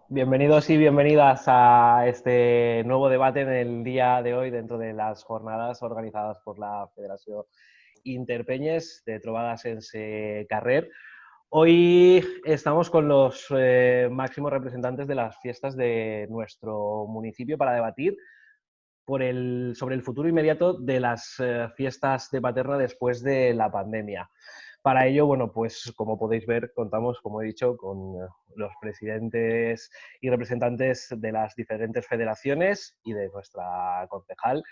Bienvenidos y bienvenidas a este nuevo debate en el día de hoy dentro de las jornadas organizadas por la Federación Interpeñes de Trobades Sense Carrer. Hoy estamos con los máximos representantes de las fiestas de nuestro municipio para debatir sobre el futuro inmediato de las fiestas de Paterna después de la pandemia. Para ello, bueno, pues como podéis ver, contamos, como he dicho, con los presidentes y representantes de las diferentes federaciones y de nuestra concejal,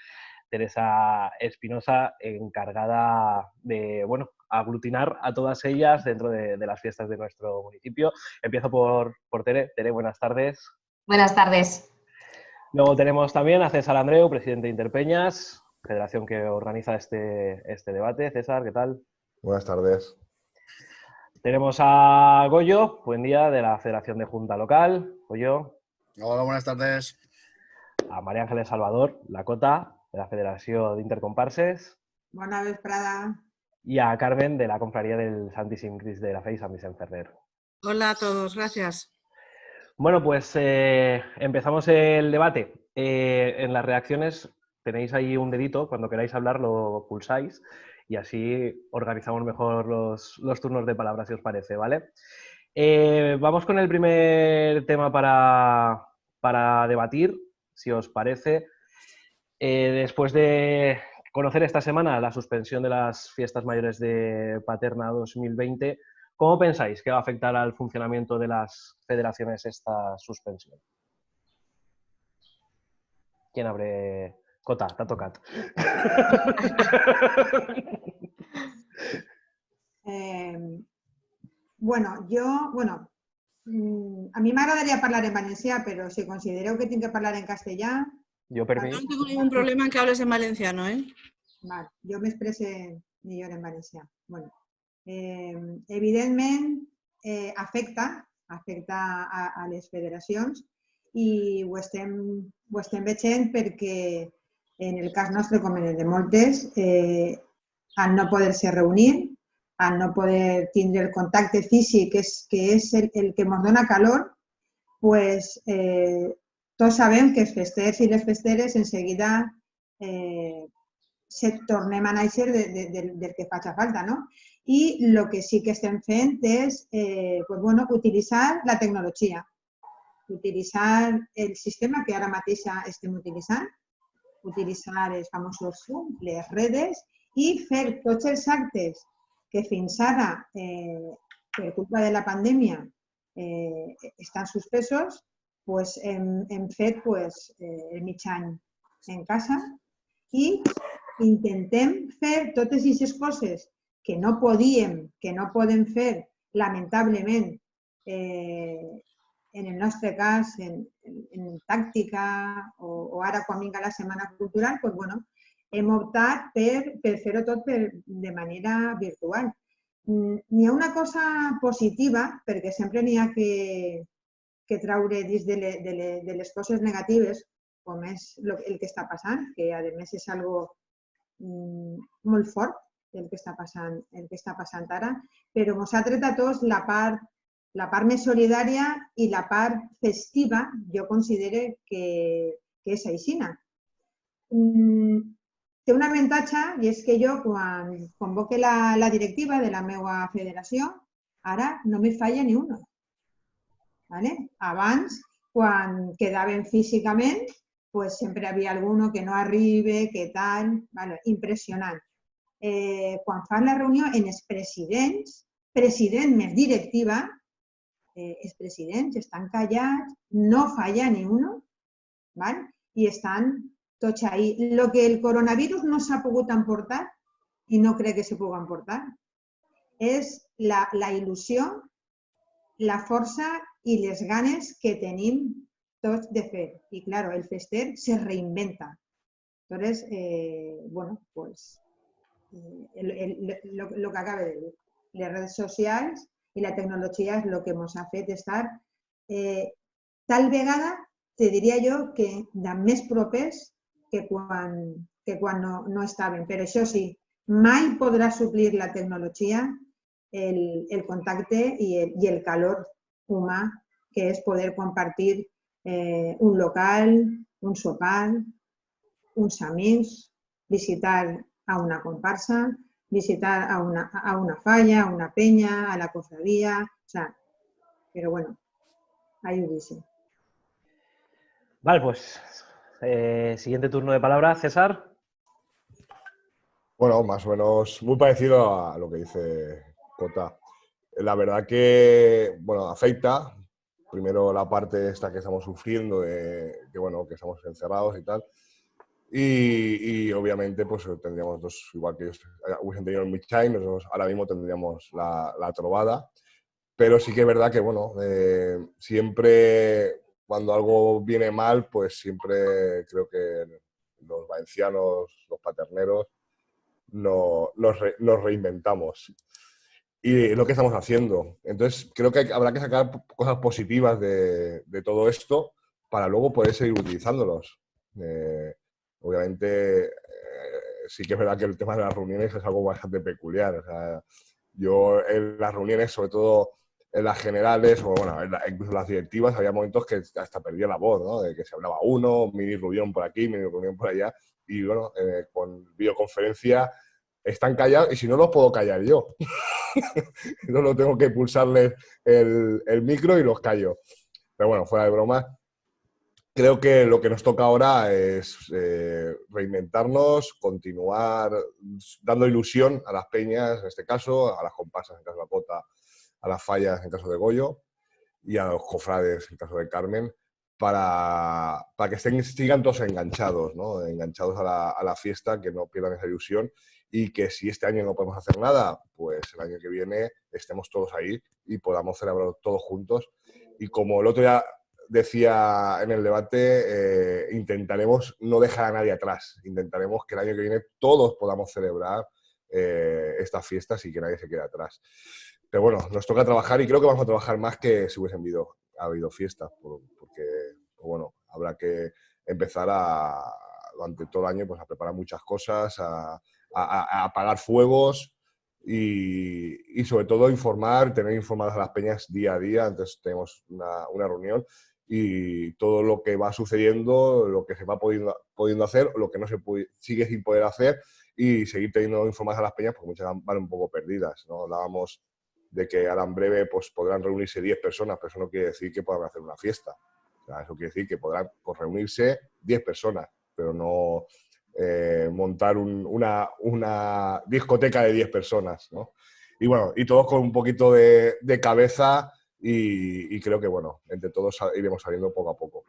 Teresa Espinosa, encargada de, bueno, aglutinar a todas ellas dentro de las fiestas de nuestro municipio. Empiezo por Tere. Tere, buenas tardes. Buenas tardes. Luego tenemos también a César Andreu, presidente de Interpeñas, federación que organiza este debate. César, ¿qué tal? Buenas tardes. Tenemos a Goyo, buen día, de la Federación de Junta Local. Goyo. Hola, buenas tardes. A María Ángeles Salvador, la Cota, de la Federación de Intercomparses. Bona vesprada. Y a Carmen, de la Confraría del Santíssim Crist de la Fe y San Vicent Ferrer. Hola a todos, gracias. Bueno, pues empezamos el debate. En las reacciones tenéis ahí un dedito, cuando queráis hablar lo pulsáis y así organizamos mejor los turnos de palabras, si os parece, ¿vale? Vamos con el primer tema para debatir, si os parece. Después de conocer esta semana la suspensión de las fiestas mayores de Paterna 2020, ¿cómo pensáis que va a afectar al funcionamiento de las federaciones esta suspensión? ¿Quién abre? Cota, t'ha tocat. A mi m'agradaria parlar en valencià, però si considereu que tinc que parlar en castellà... Yo per mí. No tengo ningún problema en que hables en valenciano, ¿eh? Vale, jo m'expresse millor en valencià. Bueno, evidentment, afecta a les federacions i ho estem veient perquè en el cas nostre, com en el de moltes, al no poder-se reunir, al no poder tindre el contacte físic, que és el que ens dona calor, pues, tots sabem que els festers i les festeres en seguida tornem a néixer del que faci falta, no? I el que sí que estem fent és utilitzar la tecnologia, utilitzar el sistema que ara mateix estem utilitzant, utilitzar els famosos Zoom, les redes, i fer tots els actes que fins ara, per culpa de la pandèmia, estan suspesos, hem fet el mig any en casa i intentem fer totes aquestes coses que no podem fer, lamentablement, en el nostre cas, en tàctica o ara quan vinga la Setmana Cultural, hem optat per fer-ho tot de manera virtual. N'hi ha una cosa positiva, perquè sempre n'hi ha que treure dins de les coses negatives, com és el que està passant, que a més és algo molt fort, el que està passant ara, però ens ha tret a tots la part més solidària i la part festiva, jo considero que és aixina. Té un avantatge i és que jo, quan convoque la directiva de la meva federació, ara no me falla ni una. Abans, quan quedaven físicament, sempre hi havia algú que no arriba, que tal, impressionant. Quan fan la reunió en els presidents, president més directiva, els presidents estan callats, no falla ni un, i estan tots ahí. El que el coronavirus no s'ha pogut emportar, i no crec que se pugui emportar, és la il·lusió, la força i les ganes que tenim tots de fer. I, clar, el fester se reinventa. Entonces, lo que acaba de dir, les redes socials i la tecnologia és el que ens ha fet estar tal vegada, te diria jo, que més propers que quan no estaven. Però això sí, mai podrà suplir la tecnologia el contacte i el calor humà que es poder compartir un local, un sopar, un samís, visitar a una comparsa, visitar a una falla, a una peña, a la cofradía, o sea, pero bueno, ahí hubiese. Vale, pues siguiente turno de palabra, César. Bueno, más o menos muy parecido a lo que dice Cota. La verdad que, bueno, afecta. Primero la parte esta que estamos sufriendo, de que, bueno, que estamos encerrados y tal. Y obviamente, pues tendríamos dos, igual que ellos hubiesen tenido el Midshine, nosotros ahora mismo tendríamos la Trovada. Pero sí que es verdad que, bueno, siempre cuando algo viene mal, pues siempre creo que los valencianos, los paterneros, nos reinventamos. Y es lo que estamos haciendo. Entonces, creo que habrá que sacar cosas positivas de todo esto para luego poder seguir utilizándolos. Obviamente, sí que es verdad que el tema de las reuniones es algo bastante peculiar. O sea, yo en las reuniones, sobre todo en las generales, o bueno, incluso en las directivas, había momentos que hasta perdía la voz, ¿no? De que se hablaba uno, mini reunión por aquí, mini reunión por allá. Y bueno, con videoconferencia están callados y si no los puedo callar yo. No lo tengo que pulsarles el micro y los callo. Pero bueno, fuera de broma, creo que lo que nos toca ahora es reinventarnos, continuar dando ilusión a las peñas, en este caso, a las comparsas, en caso de la Cota, a las fallas, en caso de Goyo, y a los cofrades, en caso de Carmen, para que sigan todos enganchados, ¿no? Enganchados a la fiesta, que no pierdan esa ilusión y que si este año no podemos hacer nada, pues el año que viene estemos todos ahí y podamos celebrar todos juntos. Y como el otro día decía en el debate, intentaremos no dejar a nadie atrás, intentaremos que el año que viene todos podamos celebrar estas fiestas y que nadie se quede atrás. Pero bueno, nos toca trabajar y creo que vamos a trabajar más que si hubiesen habido fiestas, porque bueno, habrá que empezar durante todo el año pues, a preparar muchas cosas, a apagar fuegos y sobre todo tener informadas a las peñas día a día. Entonces tenemos una reunión y todo lo que va sucediendo, lo que se va pudiendo hacer, lo que no se sigue sin poder hacer y seguir teniendo informadas a las peñas porque muchas van un poco perdidas, ¿no? Hablábamos de que ahora en breve pues, podrán reunirse 10 personas, pero eso no quiere decir que puedan hacer una fiesta. O sea, eso quiere decir que podrán pues, reunirse 10 personas, pero no montar una discoteca de 10 personas, ¿no? Y bueno, y todos con un poquito de cabeza y creo que, bueno, entre todos iremos saliendo poco a poco.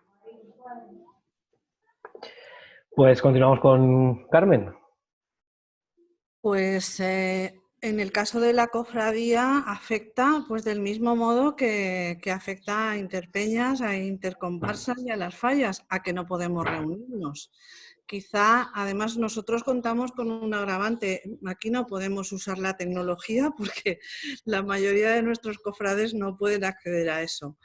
Pues continuamos con Carmen. Pues en el caso de la cofradía afecta pues del mismo modo que afecta a interpeñas, a intercomparsas y a las fallas, a que no podemos reunirnos. Quizá, además, nosotros contamos con un agravante. Aquí no podemos usar la tecnología porque la mayoría de nuestros cofrades no pueden acceder a eso.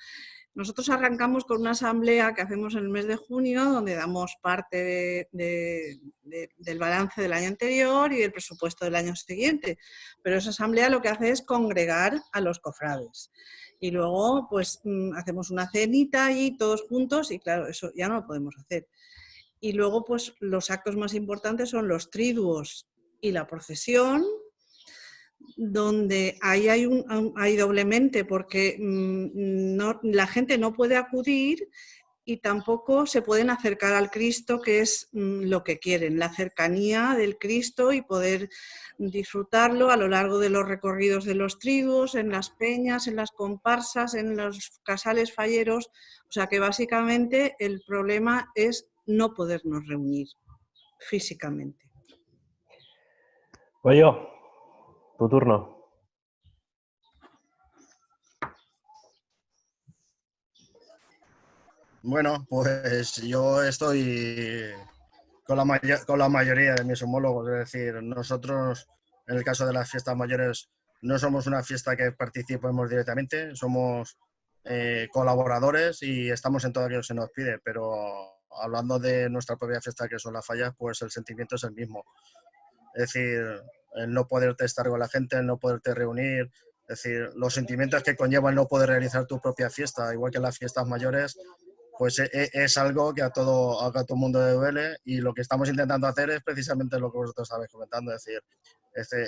Nosotros arrancamos con una asamblea que hacemos en el mes de junio, donde damos parte del balance del año anterior y del presupuesto del año siguiente. Pero esa asamblea lo que hace es congregar a los cofrades. Y luego, pues, hacemos una cenita allí todos juntos y, claro, eso ya no lo podemos hacer. Y luego, pues, los actos más importantes son los triduos y la procesión, donde ahí hay doblemente porque la gente no puede acudir y tampoco se pueden acercar al Cristo, que es lo que quieren, la cercanía del Cristo y poder disfrutarlo a lo largo de los recorridos de los triduos, en las peñas, en las comparsas, en los casales falleros. O sea que básicamente el problema es no podernos reunir físicamente. Goyo, tu turno. Bueno, pues yo estoy con la mayoría de mis homólogos, es decir, nosotros en el caso de las fiestas mayores no somos una fiesta que participemos directamente, somos colaboradores y estamos en todo aquello que se nos pide, pero hablando de nuestra propia fiesta que son las fallas, pues el sentimiento es el mismo. Es decir, el no poderte estar con la gente, el no poderte reunir, Es decir, los sentimientos que conlleva el no poder realizar tu propia fiesta, igual que las fiestas mayores, pues es algo que a todo mundo le duele, y lo que estamos intentando hacer es precisamente lo que vosotros estabais comentando, es decir,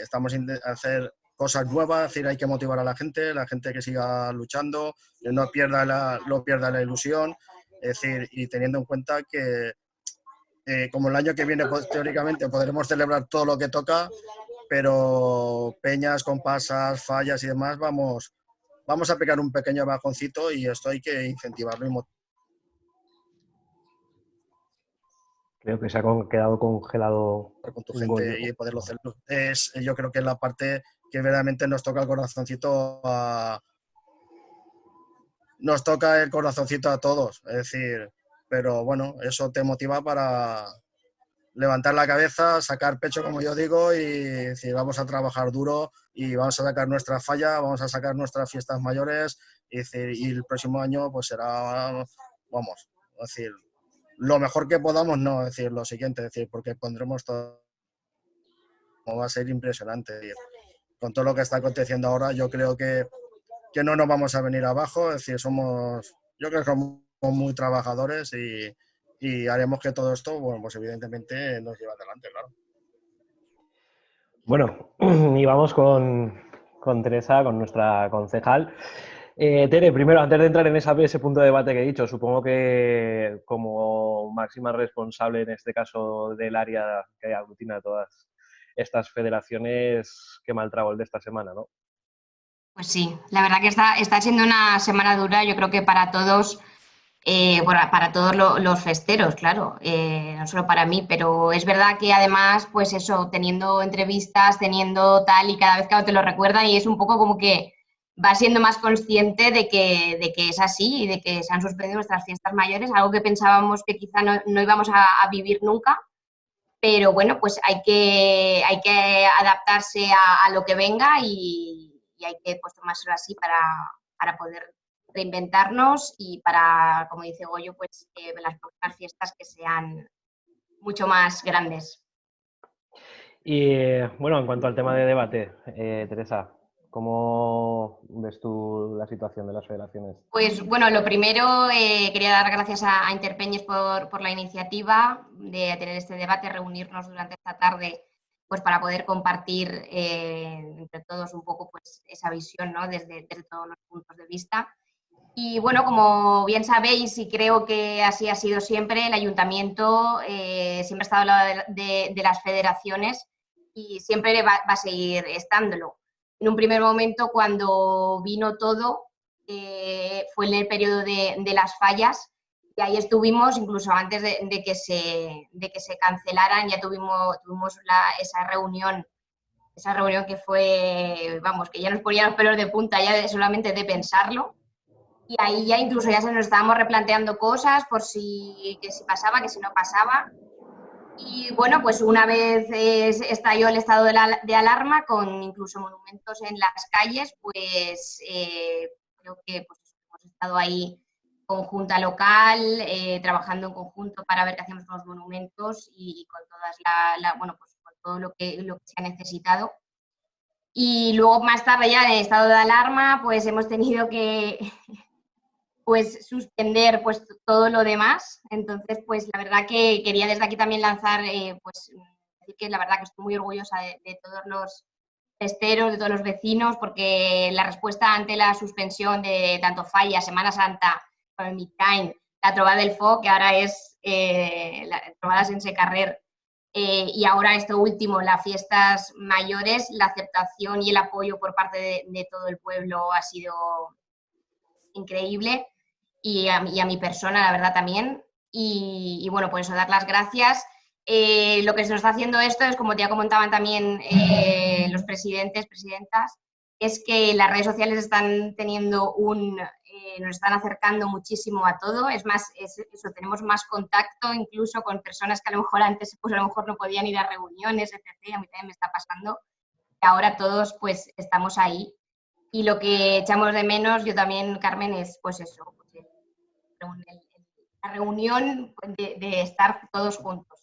estamos hacer cosas nuevas, es decir, hay que motivar a la gente que siga luchando, que no pierda la ilusión, es decir, y teniendo en cuenta que como el año que viene, pues, teóricamente podremos celebrar todo lo que toca, pero peñas, comparsas, fallas y demás, vamos a pegar un pequeño bajoncito, y esto hay que incentivarlo y motivarlo Creo que se ha quedado congelado con tu un gente golpe. y poderlo celebrar. Yo creo que es la parte que verdaderamente nos toca el corazoncito a todos, es decir, pero bueno, eso te motiva para levantar la cabeza, sacar pecho, como yo digo, y decir, vamos a trabajar duro y vamos a sacar nuestra falla, vamos a sacar nuestras fiestas mayores, y el próximo año pues será, vamos, es decir, lo mejor que podamos, no, es decir, lo siguiente, es decir, porque pondremos todo, va a ser impresionante. Es decir, con todo lo que está aconteciendo ahora, yo creo que no nos vamos a venir abajo, es decir, yo creo que somos muy trabajadores, y haremos que todo esto, bueno, pues evidentemente nos lleve adelante, claro. Bueno, y vamos con Teresa, con nuestra concejal. Tere, primero, antes de entrar en ese punto de debate que he dicho, supongo que como máxima responsable, en este caso del área que aglutina todas estas federaciones, qué mal trago el de esta semana, ¿no? Pues sí, la verdad que está siendo una semana dura, yo creo que para todos, bueno, para todos los festeros, claro, no solo para mí, pero es verdad que además, pues eso, teniendo entrevistas, teniendo tal, y cada vez que te lo recuerdan, y es un poco como que vas siendo más consciente de que es así y de que se han suspendido nuestras fiestas mayores, algo que pensábamos que quizá no íbamos a vivir nunca, pero bueno, pues hay que adaptarse a lo que venga, y hay que, pues, tomárselo así para poder reinventarnos y para, como dice Goyo, pues las próximas fiestas que sean mucho más grandes. Y bueno, en cuanto al tema de debate, Teresa, ¿cómo ves tú la situación de las federaciones? Pues bueno, lo primero, quería dar gracias a Interpeñes por la iniciativa de tener este debate, reunirnos durante esta tarde, pues para poder compartir entre todos un poco, pues, esa visión, ¿no? desde todos los puntos de vista. Y bueno, como bien sabéis, y creo que así ha sido siempre, el ayuntamiento siempre ha estado al lado de las federaciones, y siempre va a seguir estándolo. En un primer momento, cuando vino todo, fue en el periodo de las fallas, y ahí estuvimos, incluso antes de que se cancelaran, ya tuvimos esa reunión que fue, vamos, que ya nos ponía los pelos de punta ya solamente de pensarlo. Y ahí ya incluso ya se nos estábamos replanteando cosas por si pasaba, que si no pasaba. Y bueno, pues una vez estalló el estado de alarma, con incluso monumentos en las calles, pues creo que, pues, hemos estado ahí con Junta Local, trabajando en conjunto para ver qué hacemos con los monumentos, y con todas bueno, pues con todo lo que se ha necesitado. Y luego, más tarde, ya en el estado de alarma, pues hemos tenido que pues suspender, pues, todo lo demás. Entonces, pues la verdad que quería desde aquí también lanzar, pues decir que la verdad que estoy muy orgullosa de todos los festeros, de todos los vecinos, porque la respuesta ante la suspensión de tanto Falla, Semana Santa, con el Midtime, la Trobada del Foc, que ahora es la Trobada Sense Carrer, y ahora esto último, las fiestas mayores, la aceptación y el apoyo por parte de todo el pueblo ha sido increíble. Y a mi persona, la verdad, también. Y bueno, por eso dar las gracias. Lo que se nos está haciendo esto es, como ya comentaban también los presidentes, presidentas, es que las redes sociales están teniendo nos están acercando muchísimo a todo. Es más, eso, tenemos más contacto incluso con personas que a lo mejor antes, pues a lo mejor no podían ir a reuniones, etc. A mí también me está pasando. Y ahora todos, pues, estamos ahí. Y lo que echamos de menos, yo también, Carmen, es, pues eso, la reunión de estar todos juntos.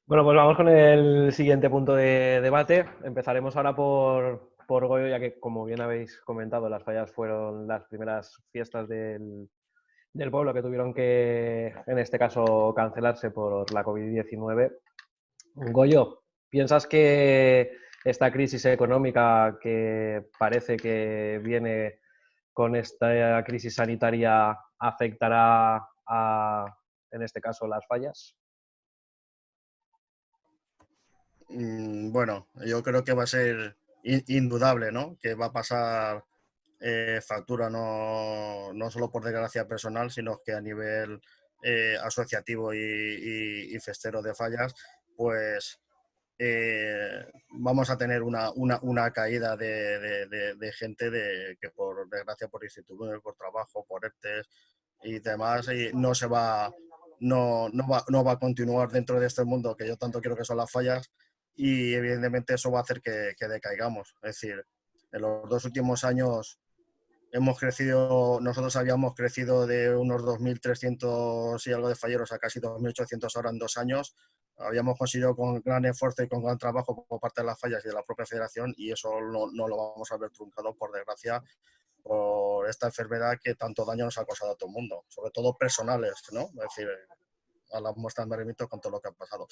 Bueno, pues vamos con el siguiente punto de debate. Empezaremos ahora por por Goyo, ya que, como bien habéis comentado, las fallas fueron las primeras fiestas del pueblo que tuvieron que, en este caso, cancelarse por la COVID-19. Goyo, ¿piensas que esta crisis económica que parece que viene con esta crisis sanitaria afectará a, en este caso, las fallas? Bueno, yo creo que va a ser indudable, ¿no? Que va a pasar factura no solo por desgracia personal, sino que a nivel asociativo y festero de fallas, pues vamos a tener una caída de gente que por desgracia, por instituciones, por trabajo, por ERTES y demás, y no va a continuar dentro de este mundo que yo tanto quiero, que son las fallas, y evidentemente eso va a hacer que decaigamos. Es decir, en los 2 últimos años hemos crecido, nosotros habíamos crecido de unos 2.300 y algo de falleros a casi 2.800 ahora en 2 años. Habíamos conseguido con gran esfuerzo y con gran trabajo por parte de las fallas y de la propia federación, y eso no lo vamos a ver truncado, por desgracia, por esta enfermedad que tanto daño nos ha causado a todo el mundo, sobre todo personales, ¿no? Es decir, a las muestras me remito con todo lo que ha pasado.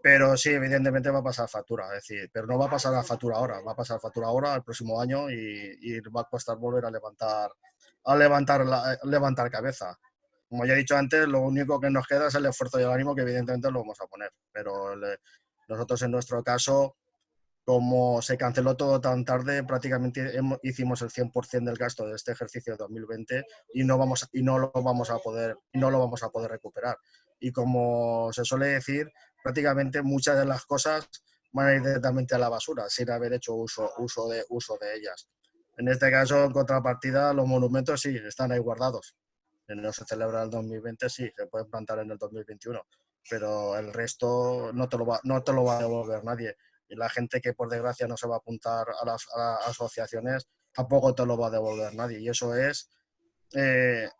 Pero sí, evidentemente va a pasar factura, es decir, pero no va a pasar la factura ahora, va a pasar factura ahora, el próximo año, y va a costar volver a levantar cabeza. Como ya he dicho antes, lo único que nos queda es el esfuerzo y el ánimo, que evidentemente lo vamos a poner, pero nosotros en nuestro caso, como se canceló todo tan tarde, prácticamente hicimos el 100% del gasto de este ejercicio de 2020 y no lo vamos a poder recuperar. Y como se suele decir, prácticamente muchas de las cosas van a ir directamente a la basura sin haber hecho uso de ellas. En este caso, en contrapartida, los monumentos sí están ahí guardados. No se celebra el 2020, sí, se puede plantar en el 2021, pero el resto no te lo va a devolver nadie. Y la gente que por desgracia no se va a apuntar a las asociaciones, tampoco te lo va a devolver nadie. Y eso es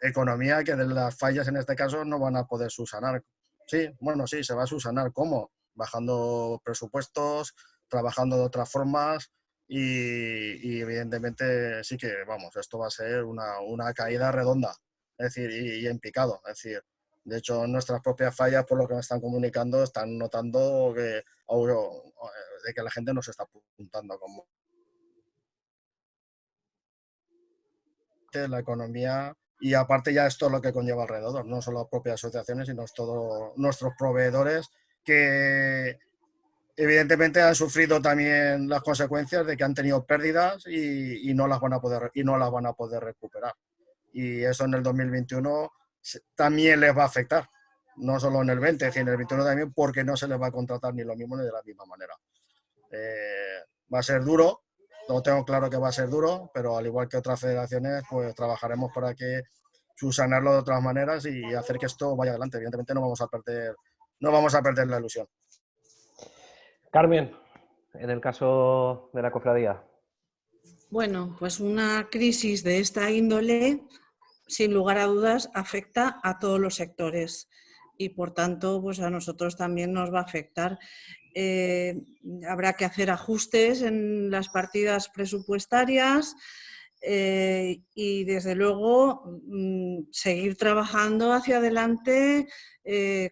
economía que de las fallas en este caso no van a poder subsanar. Sí, bueno, sí, se va a subsanar. ¿Cómo? Bajando presupuestos, trabajando de otras formas, y evidentemente sí que, vamos, esto va a ser una caída redonda, es decir, y en picado. Es decir, de hecho, nuestras propias fallas, por lo que me están comunicando, están notando de que la gente no se está apuntando como la economía, y aparte ya esto es lo que conlleva alrededor, no solo las propias asociaciones, sino todos nuestros proveedores, que evidentemente han sufrido también las consecuencias de que han tenido pérdidas y no las van a poder recuperar. Y eso en el 2021 también les va a afectar, no solo en el 20, sino en el 21 también, porque no se les va a contratar ni lo mismo ni de la misma manera. Va a ser duro, lo tengo claro que va a ser duro, pero al igual que otras federaciones, pues trabajaremos para que subsanarlo de otras maneras y hacer que esto vaya adelante. Evidentemente no vamos a perder la ilusión. Carmen, en el caso de la cofradía. Bueno, pues una crisis de esta índole, sin lugar a dudas, afecta a todos los sectores y, por tanto, pues a nosotros también nos va a afectar. Habrá que hacer ajustes en las partidas presupuestarias y, desde luego, seguir trabajando hacia adelante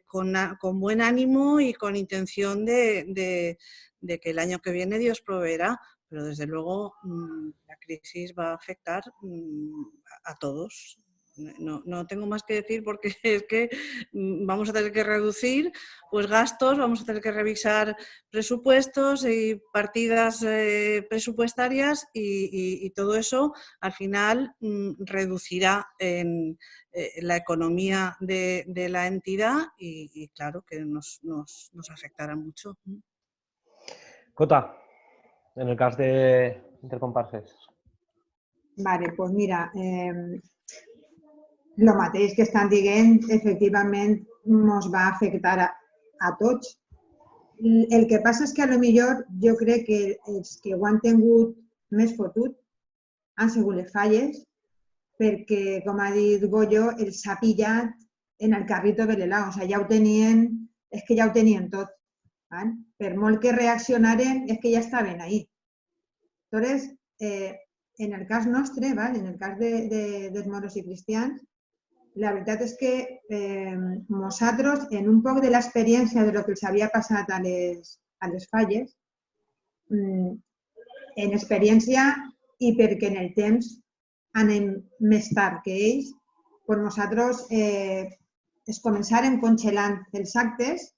con buen ánimo y con intención de que el año que viene Dios proveerá. Pero, desde luego, la crisis va a afectar a todos. No tengo más que decir, porque es que vamos a tener que reducir pues gastos, vamos a tener que revisar presupuestos y partidas presupuestarias, y todo eso al final reducirá en la economía de la entidad y claro que nos afectará mucho. Cota, en el caso de Intercomparses. Vale, pues mira, el mateix que estan dient, efectivament ens va afectar a tots. El que passa és que potser jo crec que els que ho han tingut més fotut han sigut les falles, perquè, com ha dit Goyo, els ha pillat en el carrito de l'helado. O sigui, ja ho tenien, és que ja ho tenien tot. Per molt que reaccionaren, és que ja estaven ahí. Entonces, en el cas nostre, en el cas dels moros i cristians, la veritat és que nosaltres, en un poc de l'experiència de lo que els havia passat a les falles, en experiència i perquè en el temps anem més tard que ells, doncs nosaltres es començarem congelant els actes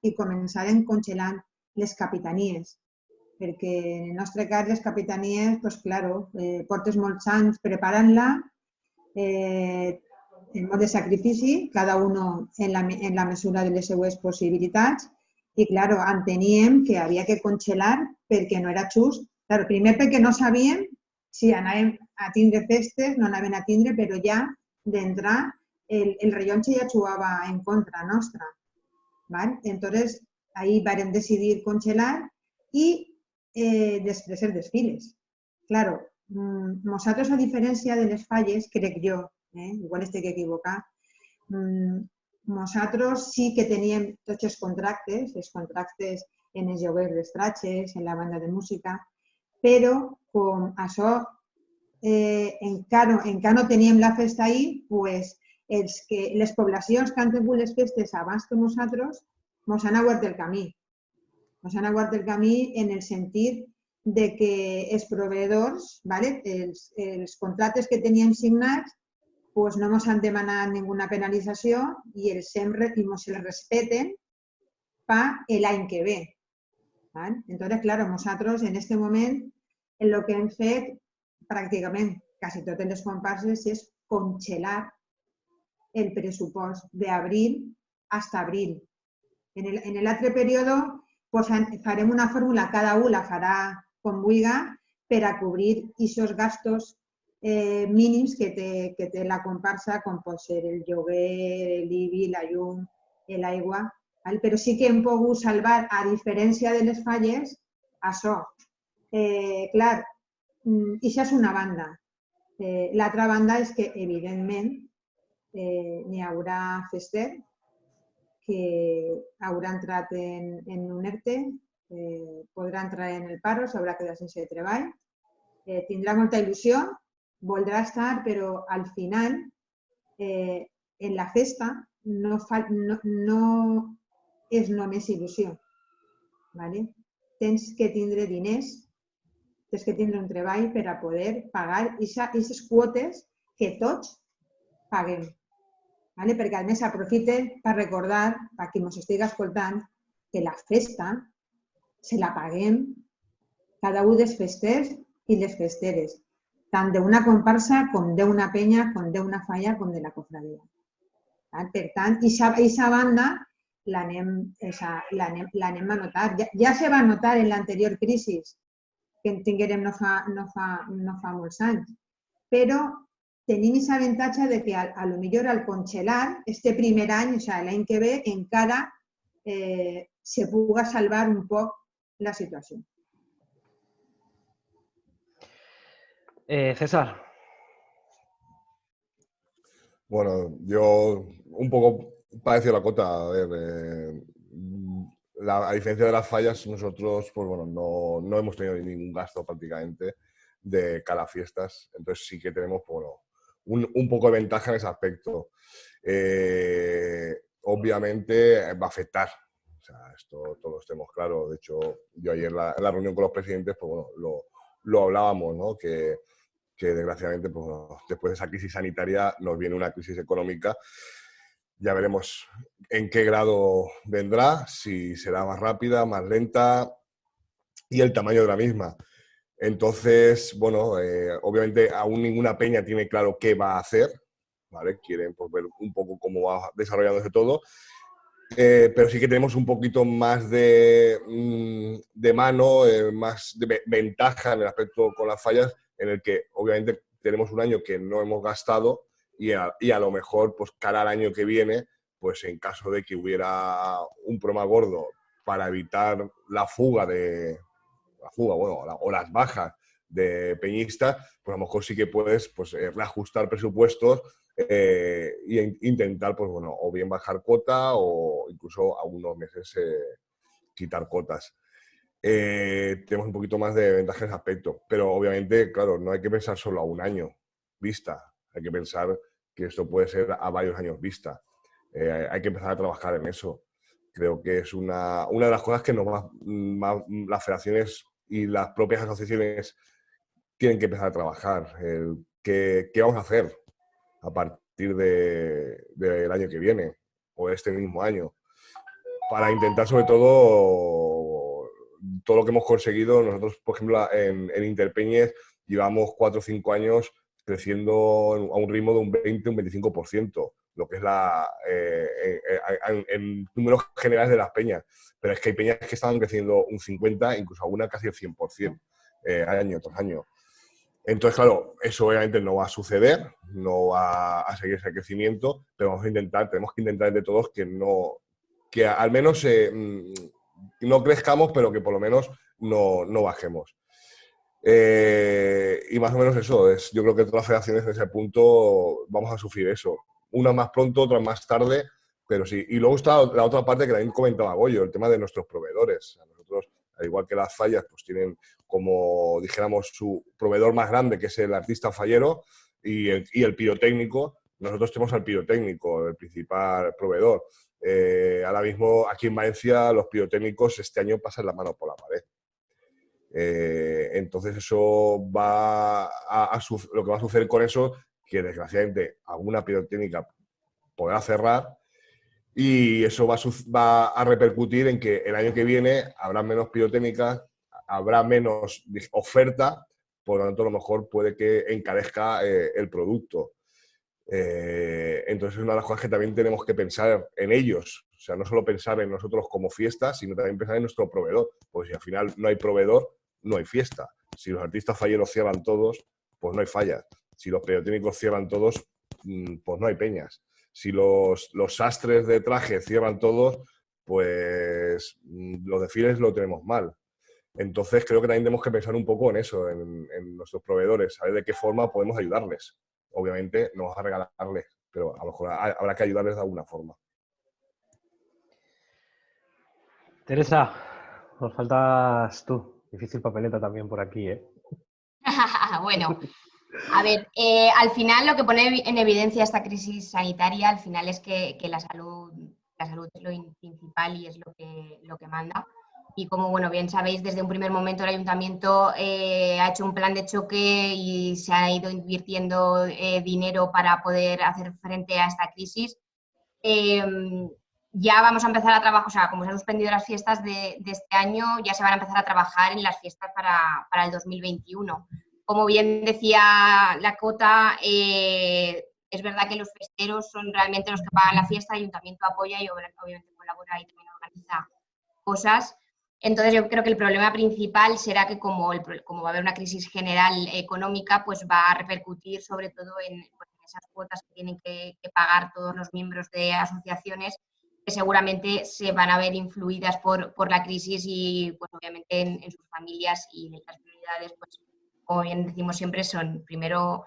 i començarem congelant les capitanies. Perquè en el nostre cas les capitanies, doncs, claro, portes molts anys preparant-la, en molt de sacrifici, cada un en la mesura de les seues possibilitats, i, claro, enteníem que havia que congelar perquè no era just. Claro, primer perquè no sabíem si anàvem a tindre festes, no anaven a tindre, però ja d'entrar el rellotge ja jugava en contra nostra. Entonces, ahí vàrem decidir congelar i després els desfiles. Claro, nosaltres, a diferència de les falles, crec jo, igual estic equivocat, nosaltres sí que teníem tots els contractes en els joguers d'estratges, en la banda de música, però com això encara no teníem la festa ahí, les poblacions que han tingut les festes abans que nosaltres ens han aguardat el camí. Ens han aguardat el camí en el sentit de que els proveïdors, els contractes que teníem signats, no ens han demanat ninguna penalització i ens els respeten per l'any que ve. Entonces, claro, nosaltres en aquest moment el que hem fet pràcticament quasi totes les comparses és congelar el pressupost d'abril fins a abril. En l'altre període farem una fórmula, cada un la farà com vulgui, per a cobrir aquests gastos mínims que té la comparsa, com pot ser el lloguer, l'IBI, la llum, l'aigua. Però sí que hem pogut salvar, a diferència de les falles, això. Clar, això és una banda. L'altra banda és que, evidentment, n'hi haurà fester que haurà entrat en un ERTE, podrà entrar en el paro, s'haurà quedat sense treball, tindrà molta il·lusió, voldrà estar, però al final, en la festa, no és només il·lusió. Tens que tindre diners, tens que tindre un treball per a poder pagar aquestes quotes que tots paguem. Perquè, a més, aprofite per recordar, per qui ens estigui escoltant, que la festa se la paguem cada un dels festers i les festeres, tant d'una comparsa com d'una penya, com d'una falla, com de la cofradia. Per tant, aquesta banda l'anem a notar. Ja se va notar en l'anterior crisi que tinguérem no fa molts anys, però tenim aquest avantatge que potser al congelar, este primer any, l'any que ve, encara se puga salvar un poc la situació. César. Bueno, yo un poco parecido a la Cota. A ver, a diferencia de las fallas, nosotros pues bueno, no hemos tenido ningún gasto prácticamente de cara a fiestas. Entonces sí que tenemos un poco de ventaja en ese aspecto. Obviamente va a afectar. O sea, esto todos estemos claros. De hecho, yo ayer en la reunión con los presidentes pues bueno, lo hablábamos, ¿no? Que desgraciadamente pues, bueno, después de esa crisis sanitaria nos viene una crisis económica. Ya veremos en qué grado vendrá, si será más rápida, más lenta y el tamaño de la misma. Entonces, bueno, obviamente aún ninguna peña tiene claro qué va a hacer, ¿vale? Quieren pues, ver un poco cómo va desarrollándose todo, pero sí que tenemos un poquito más de mano, más de ventaja en el aspecto con las fallas, en el que obviamente tenemos un año que no hemos gastado y a lo mejor, pues cara al año que viene, pues en caso de que hubiera un problema gordo para evitar la fuga, o las bajas de peñistas, pues a lo mejor sí que puedes pues, reajustar presupuestos e intentar, pues bueno, o bien bajar cuota o incluso algunos meses quitar cuotas. tenemos un poquito más de ventaja en ese aspecto. Pero obviamente, claro, no hay que pensar solo a un año vista, hay que pensar que esto puede ser a varios años vista. Hay que empezar a trabajar en eso. Creo que es una de las cosas que las federaciones y las propias asociaciones tienen que empezar a trabajar. ¿Qué vamos a hacer a partir del año que viene o este mismo año? Para intentar, sobre todo lo que hemos conseguido. Nosotros, por ejemplo, en Interpeñes llevamos 4 o 5 años creciendo a un ritmo de un 20, un 25%, lo que es en números generales de las peñas. Pero es que hay peñas que estaban creciendo un 50, incluso alguna casi el 100%, año tras año. Entonces, claro, eso obviamente no va a suceder, no va a seguir ese crecimiento, pero tenemos que intentar entre todos que al menos no crezcamos, pero que por lo menos no bajemos. Y más o menos eso es. Yo creo que todas las federaciones en ese punto vamos a sufrir eso. Una más pronto, otra más tarde, pero sí. Y luego está la otra parte que también comentaba Goyo, el tema de nuestros proveedores. Nosotros, al igual que las fallas, pues tienen, como dijéramos, su proveedor más grande, que es el artista fallero, y el pirotécnico. Nosotros tenemos al pirotécnico, el principal proveedor. Ahora mismo, aquí en Valencia, los pirotécnicos este año pasan la mano por la pared. Entonces eso lo que va a suceder con eso, que desgraciadamente alguna pirotécnica podrá cerrar, y eso va a repercutir en que el año que viene habrá menos pirotécnicas, habrá menos oferta, por lo tanto a lo mejor puede que encarezca el producto. Entonces es una de las cosas que también tenemos que pensar en ellos. O sea, no solo pensar en nosotros como fiesta, sino también pensar en nuestro proveedor. Pues si al final no hay proveedor, no hay fiesta. Si los artistas falleros cierran todos, pues no hay fallas. Si los pirotécnicos cierran todos, pues no hay peñas. Si los sastres de traje cierran todos, pues los desfiles lo tenemos mal. Entonces creo que también tenemos que pensar un poco en eso, en nuestros proveedores, saber de qué forma podemos ayudarles. Obviamente no vas a regalarles, pero a lo mejor habrá que ayudarles de alguna forma. Teresa, nos faltas tú. Difícil papeleta también por aquí, ¿eh? Bueno, a ver, al final lo que pone en evidencia esta crisis sanitaria al final es que la salud es lo principal y es lo que manda. Y como bueno, bien sabéis, desde un primer momento el Ayuntamiento ha hecho un plan de choque y se ha ido invirtiendo dinero para poder hacer frente a esta crisis. Ya vamos a empezar a trabajar, o sea, como se han suspendido las fiestas de este año, ya se van a empezar a trabajar en las fiestas para el 2021. Como bien decía la Cota, es verdad que los festeros son realmente los que pagan la fiesta, el Ayuntamiento apoya y obviamente colabora y también organiza cosas. Entonces yo creo que el problema principal será que como va a haber una crisis general económica, pues va a repercutir sobre todo en esas cuotas que tienen que pagar todos los miembros de asociaciones, que seguramente se van a ver influidas por la crisis y pues obviamente en sus familias, y las prioridades, pues como bien decimos siempre, son primero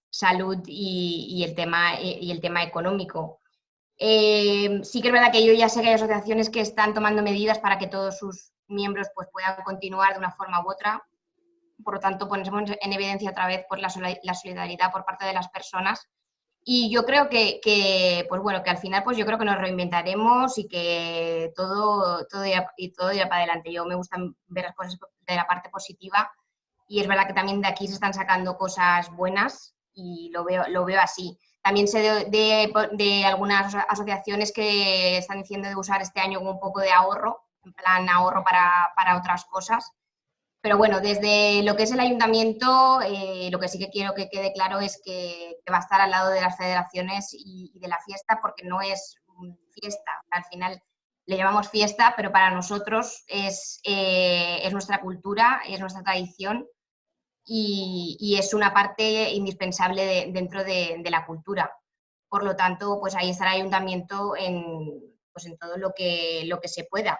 salud y el tema económico. Sí que es verdad que yo ya sé que hay asociaciones que están tomando medidas para que todos sus miembros pues puedan continuar de una forma u otra. Por lo tanto, ponemos en evidencia otra vez por la solidaridad por parte de las personas. Y yo creo pues bueno, que al final pues yo creo que nos reinventaremos y que todo irá para adelante. Yo me gusta ver las cosas de la parte positiva y es verdad que también de aquí se están sacando cosas buenas y lo veo así. También sé de algunas asociaciones que están diciendo de usar este año como un poco de ahorro, en plan ahorro para otras cosas. Pero bueno, desde lo que es el ayuntamiento, lo que sí que quiero que quede claro es que va a estar al lado de las federaciones y de la fiesta, porque no es fiesta. Al final le llamamos fiesta, pero para nosotros es nuestra cultura, es nuestra tradición y es una parte indispensable dentro de la cultura. Por lo tanto, pues ahí estará el ayuntamiento en todo lo que se pueda.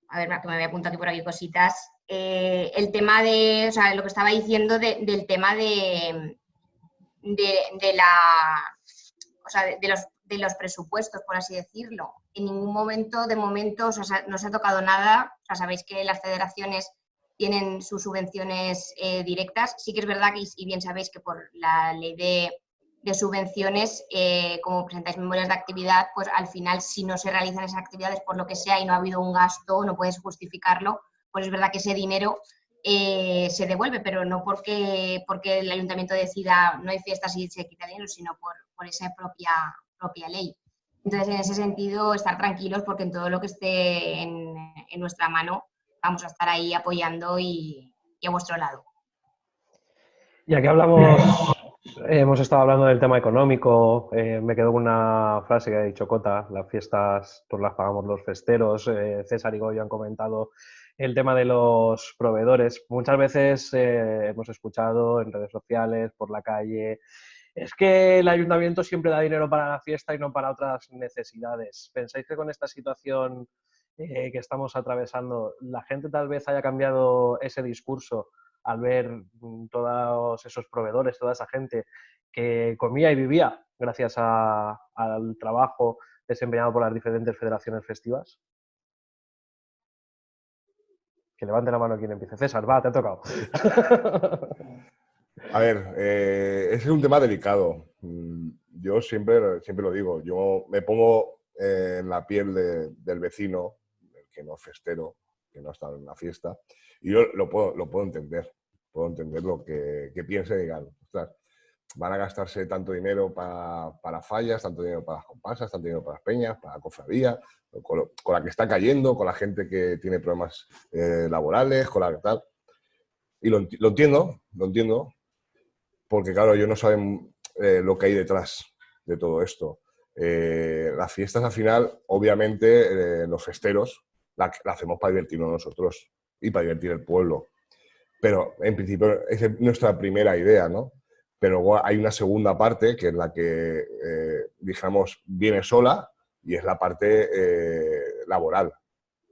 A ver, que me había apuntado aquí por aquí cositas. El tema de, o sea, lo que estaba diciendo del tema de de los presupuestos, por así decirlo. En ningún momento, de momento, no se ha tocado nada. O sea, sabéis que las federaciones tienen sus subvenciones directas. Sí que es verdad que, y bien sabéis que por la ley de subvenciones, como presentáis memorias de actividad, pues al final, si no se realizan esas actividades por lo que sea y no ha habido un gasto, no puedes justificarlo, pues es verdad que ese dinero se devuelve, pero no porque el ayuntamiento decida no hay fiestas y se quita dinero, sino por esa propia ley. Entonces, en ese sentido, estar tranquilos porque en todo lo que esté en nuestra mano vamos a estar ahí apoyando y a vuestro lado. Ya que hemos estado hablando del tema económico, me quedo con una frase que ha dicho Cota: las fiestas pues las pagamos los festeros. César y Goyo han comentado el tema de los proveedores. Muchas veces hemos escuchado en redes sociales, por la calle, es que el ayuntamiento siempre da dinero para la fiesta y no para otras necesidades. ¿Pensáis que con esta situación que estamos atravesando, la gente tal vez haya cambiado ese discurso al ver todos esos proveedores, toda esa gente que comía y vivía gracias al trabajo desempeñado por las diferentes federaciones festivas? Que levante la mano quien empiece. César, va, te ha tocado. A ver, ese es un tema delicado. Yo siempre lo digo, yo me pongo en la piel del vecino, el que no es festero, que no está en la fiesta, y yo lo puedo entender. Puedo entender lo que piensen y digan, ostras, van a gastarse tanto dinero para fallas, tanto dinero para las comparsas, tanto dinero para las peñas, para la cofradía, con la que está cayendo, con la gente que tiene problemas laborales, con la que tal. Y lo entiendo, porque claro, ellos no saben lo que hay detrás de todo esto. Las fiestas al final, obviamente, los festeros la hacemos para divertirnos nosotros y para divertir el pueblo. Pero en principio esa es nuestra primera idea, ¿no? Pero luego hay una segunda parte que es la que, digamos, viene sola y es la parte laboral.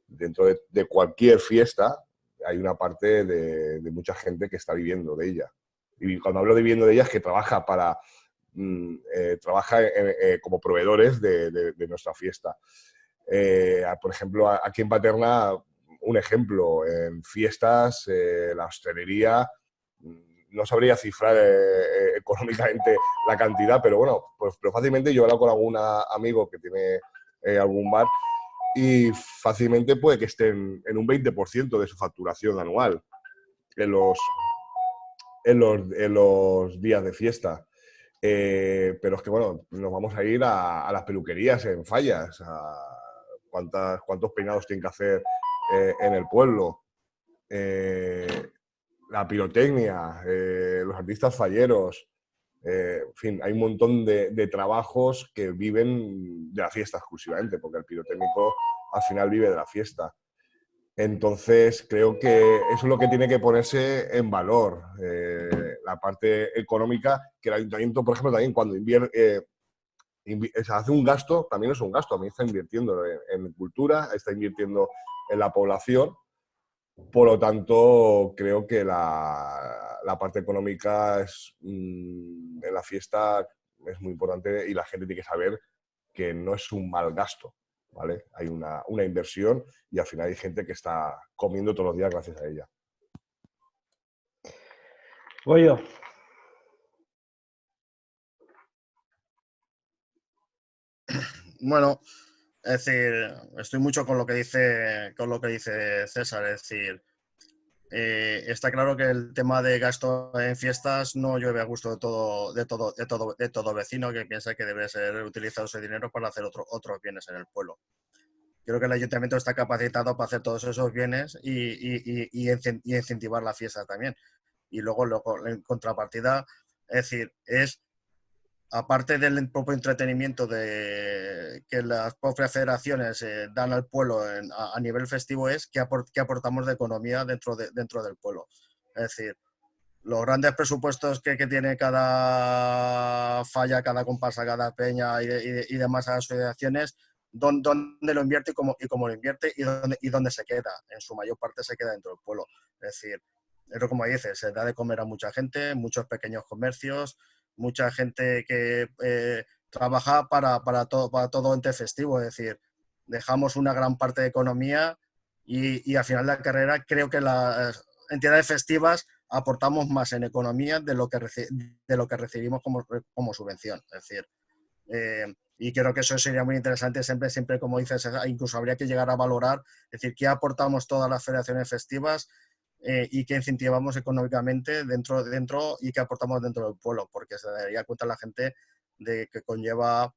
Dentro de cualquier fiesta hay una parte de mucha gente que está viviendo de ella. Y cuando hablo de viviendo de ella es que trabaja como proveedores de nuestra fiesta. Por ejemplo, aquí en Paterna, un ejemplo, en fiestas, la hostelería, no sabría cifrar económicamente la cantidad, pero bueno, pues pero fácilmente yo he hablado con algún amigo que tiene algún bar y fácilmente puede que estén en un 20% de su facturación anual en los días de fiesta. Pero es que, bueno, nos vamos a ir a las peluquerías en fallas, cuántos peinados tienen que hacer en el pueblo, la pirotecnia, los artistas falleros, en fin, hay un montón de trabajos que viven de la fiesta exclusivamente, porque el pirotécnico al final vive de la fiesta. Entonces, creo que eso es lo que tiene que ponerse en valor, la parte económica, que el ayuntamiento, por ejemplo, también cuando hace un gasto, también es un gasto, también está invirtiendo en cultura, está invirtiendo en la población. Por lo tanto, creo que la parte económica en la fiesta es muy importante y la gente tiene que saber que no es un mal gasto, ¿vale? Hay una inversión y al final hay gente que está comiendo todos los días gracias a ella. Voy yo. Bueno, es decir, estoy mucho con lo que dice César, es decir, está claro que el tema de gasto en fiestas no llueve a gusto de todo vecino que piensa que debe ser utilizado ese dinero para hacer otros bienes en el pueblo. Creo que el ayuntamiento está capacitado para hacer todos esos bienes y incentivar la fiesta también. Y luego, en contrapartida, es decir, aparte del propio entretenimiento que las propias federaciones dan al pueblo a nivel festivo, es que aportamos de economía dentro del pueblo. Es decir, los grandes presupuestos que tiene cada falla, cada comparsa, cada peña y demás asociaciones, dónde lo invierte y cómo lo invierte y dónde se queda. En su mayor parte se queda dentro del pueblo. Es decir, es como dices, se da de comer a mucha gente, muchos pequeños comercios, mucha gente que trabaja para todo ente festivo, es decir, dejamos una gran parte de economía y al final de la carrera creo que las entidades festivas aportamos más en economía de lo que recibimos como subvención. Es decir, y creo que eso sería muy interesante, siempre como dices, incluso habría que llegar a valorar, es decir, qué aportamos todas las federaciones festivas y qué incentivamos económicamente dentro y qué aportamos dentro del pueblo, porque se daría cuenta la gente de que conlleva,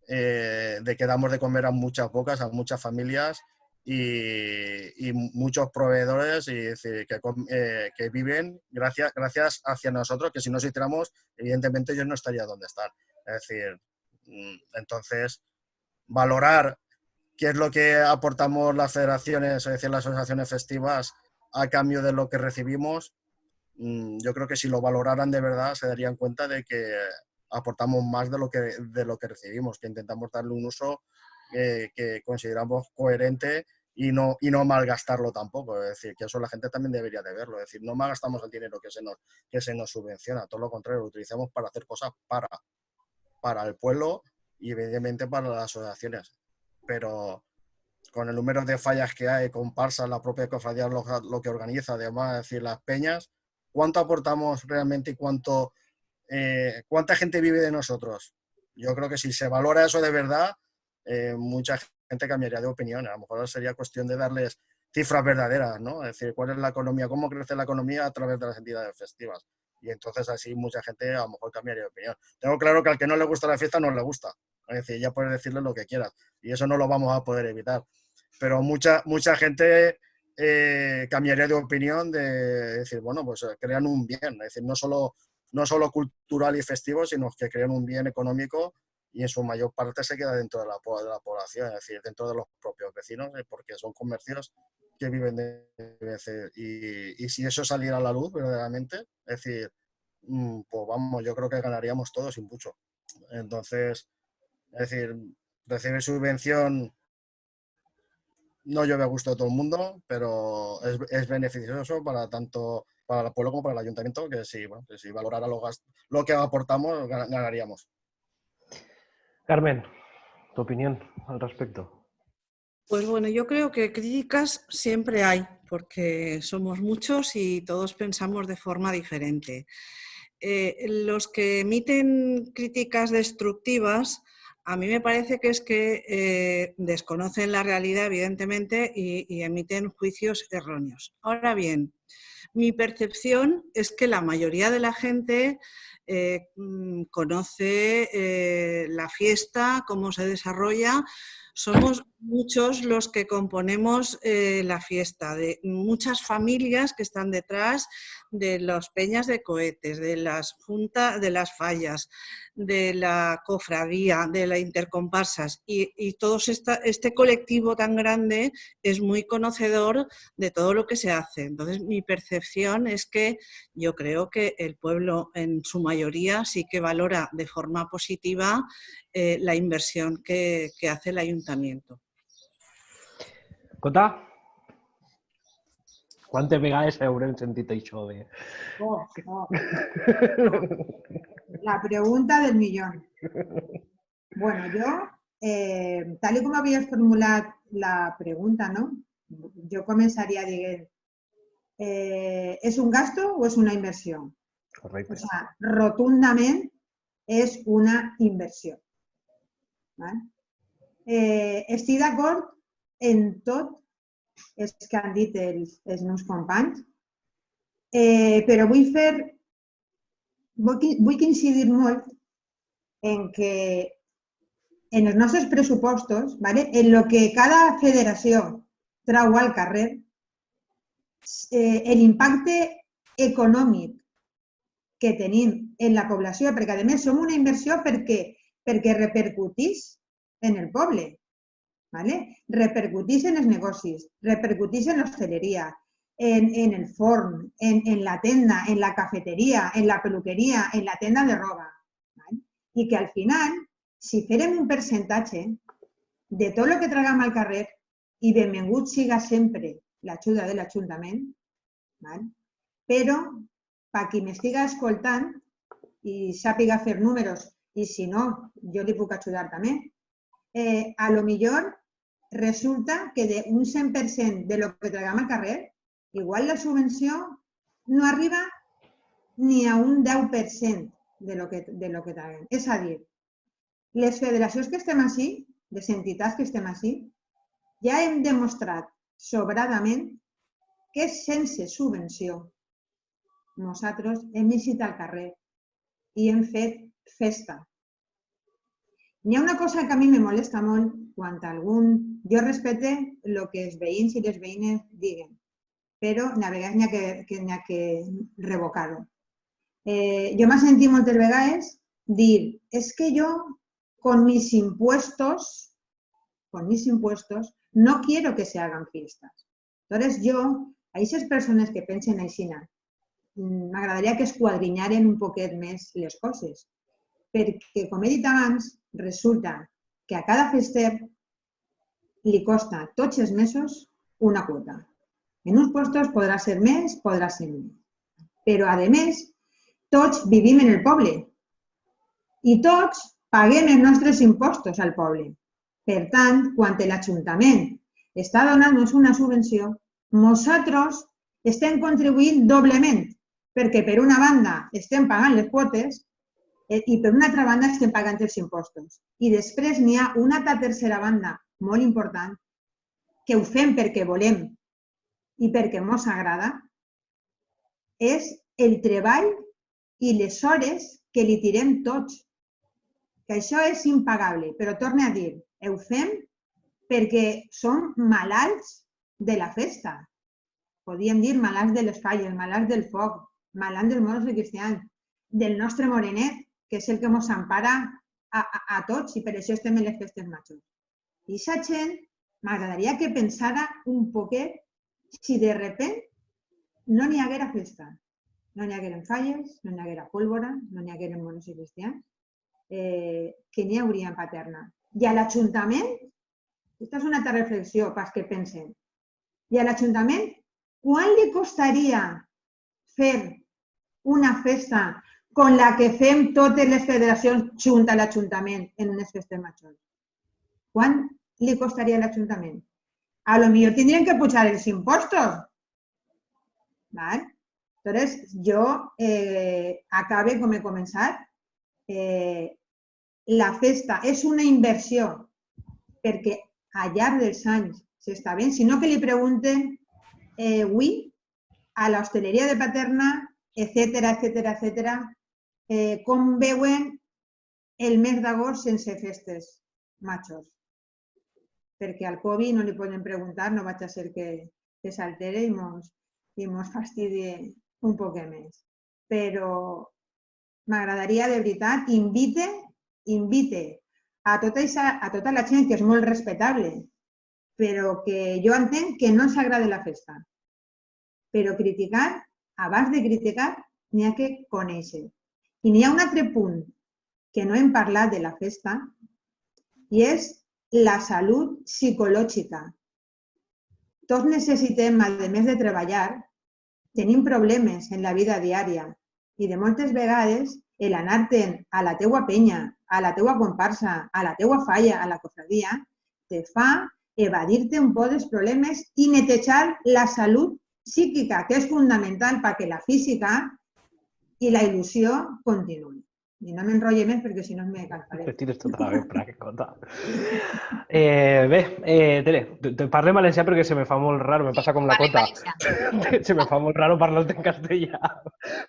de que damos de comer a muchas bocas, a muchas familias y muchos proveedores y decir, que viven gracias hacia nosotros, que si no hiciéramos, evidentemente ellos no estarían donde están. Es decir, entonces, valorar qué es lo que aportamos las federaciones, es decir, las asociaciones festivas, a cambio de lo que recibimos, yo creo que si lo valoraran de verdad se darían cuenta de que aportamos más de lo que recibimos, que intentamos darle un uso que consideramos coherente y no malgastarlo tampoco. Es decir, que eso la gente también debería de verlo. Es decir, no malgastamos el dinero que se nos subvenciona, todo lo contrario, lo utilizamos para hacer cosas para el pueblo y evidentemente para las asociaciones. Pero con el número de fallas que hay, comparsas, la propia cofradía lo que organiza, además, es decir, las peñas, ¿cuánto aportamos realmente y cuánta gente vive de nosotros? Yo creo que si se valora eso de verdad, mucha gente cambiaría de opinión. A lo mejor sería cuestión de darles cifras verdaderas, ¿no? Es decir, cuál es la economía, cómo crece la economía a través de las entidades festivas. Y entonces así mucha gente a lo mejor cambiaría de opinión. Tengo claro que al que no le gusta la fiesta no le gusta. Es decir, ya puedes decirle lo que quieras. Y eso no lo vamos a poder evitar. Pero mucha gente cambiaría de opinión de decir, bueno, pues crean un bien. Es decir, no solo cultural y festivo, sino que crean un bien económico y en su mayor parte se queda dentro de la población, es decir, dentro de los propios vecinos, porque son comercios que viven y si eso saliera a la luz verdaderamente, es decir, pues vamos, yo creo que ganaríamos todos y mucho. Entonces, es decir, recibir subvención no llueve a gusto de todo el mundo, pero es beneficioso tanto para el pueblo como para el ayuntamiento, que si valorara lo que aportamos, ganaríamos. Carmen, tu opinión al respecto. Pues bueno, yo creo que críticas siempre hay, porque somos muchos y todos pensamos de forma diferente. Los que emiten críticas destructivas, a mí me parece que es que desconocen la realidad, evidentemente, y emiten juicios erróneos. Ahora bien, mi percepción es que la mayoría de la gente conoce la fiesta, cómo se desarrolla. Somos muchos los que componemos la fiesta, de muchas familias que están detrás de las peñas de cohetes, de las juntas, de las fallas, de la cofradía, de las intercomparsas y todo este colectivo tan grande es muy conocedor de todo lo que se hace. Entonces, mi percepción es que yo creo que el pueblo en su mayoría sí que valora de forma positiva la inversión que hace el ayuntamiento. Cota? Quantes vegades haurem sentit això de... La pregunta del millón. Bueno, yo, tal y como habías formulado la pregunta, ¿no? Yo comenzaría diciendo, ¿es un gasto o es una inversión? Correcte. O sea, rotundament és una inversió. Estic d'acord en tot el que han dit els meus companys, però vull coincidir molt en que en els nostres pressupostos, en el que cada federació trau al carrer, l'impacte econòmic que tenim en la població, perquè a més som una inversió perquè repercutís en el poble, repercutís en els negocis, repercutís en l'hostaleria, en el forn, en la tenda, en la cafeteria, en la peluqueria, en la tenda de roba. I que al final, si farem un percentatge de tot el que traguem al carrer, i benvingut siga sempre l'ajuda de l'Ajuntament, però per qui m'estiga escoltant i sàpiga fer números i si no, jo li puc ajudar també, a lo millor resulta que d'un 100% de lo que traguem al carrer, igual la subvenció no arriba ni a un 10% de lo que traguem. És a dir, les federacions que estem així, les entitats que estem així, ja hem demostrat sobradament que sense subvenció nosaltres hem eixit al carrer i hem fet festa. N'hi ha una cosa que a mi me molesta molt quan algun... Jo respecte el que els veïns i les veïnes diguen, però a vegades n'hi ha que revocar-ho. Jo m'he sentit moltes vegades dir, és que jo con mis impuestos no quiero que se hagan fiestas. Entonces yo, a aquestes persones que pensen així, m'agradaria que esquadrinyaren un poquet més les coses, perquè, com he dit abans, resulta que a cada fester li costa tots els mesos una quota. En uns puestos podrà ser més, podrà ser menys. Però, a més, tots vivim en el poble i tots paguem els nostres impostos al poble. Per tant, quan l'Ajuntament està donant-nos una subvenció, nosaltres estem contribuint doblement, perquè per una banda estem pagant les quotes i per una altra banda estem pagant els impostos. I després n'hi ha una tercera banda molt important que ho fem perquè volem i perquè ens agrada, és el treball i les hores que li tirem tots. Que això és impagable, però torne a dir, ho fem perquè som malalts de la festa. Podríem dir malalts de les falles, malalts del foc, malalts dels moros cristians, del nostre morenet, que és el que ens empara a tots i per això estem en les festes majors. I aquesta gent m'agradaria que pensara un poquet si de repent no n'hi haguera festa. No n'hi hagueren falles, no n'hi haguera pólvora, no n'hi hagueren moros cristians, que n'hi hauria en Paterna. I a l'Ajuntament, aquesta és una altra reflexió pels que pensen, i a l'Ajuntament, quan li costaria fer una festa com la que fem totes les federacions junt a l'Ajuntament en unes festes majors? Quan li costaria a l'Ajuntament? A lo millor tindrien que pujar els impostos. Entonces, jo acabe com he començat. La festa és una inversió perquè al llarg dels anys s'està bé. Si no, que li pregunten avui a l'hostaleria de Paterna, etcètera, com veuen el mes d'agost sense festes majors. Perquè al Covid no li poden preguntar, no vaig a ser que s'altere i mos fastidi un poc més. Però m'agradaria, de veritat, invite a tota la gent que és molt respectable, però que jo entenc que no s'agrada la festa. Però criticar, abans de criticar, n'hi ha que conèixer. I n'hi ha un altre punt que no hem parlat de la festa i és la salut psicològica. Tots necessitem, a més de treballar, tenim problemes en la vida diària i de moltes vegades l'anar-te'n a la teua penya, a la teua comparsa, a la teua falla, a la cofradia, te fa evadir-te un poc dels problemes i netejar la salut psíquica, que és fundamental perquè la física i la il·lusió continuïn. I no m'enrotllo més perquè si no me calfaré. Tires tota la vespre, que conta. Bé, Tere, te parlo en valencià perquè se me fa molt raro, me passa com la Cota. Se me fa molt raro parlar-te en castellà.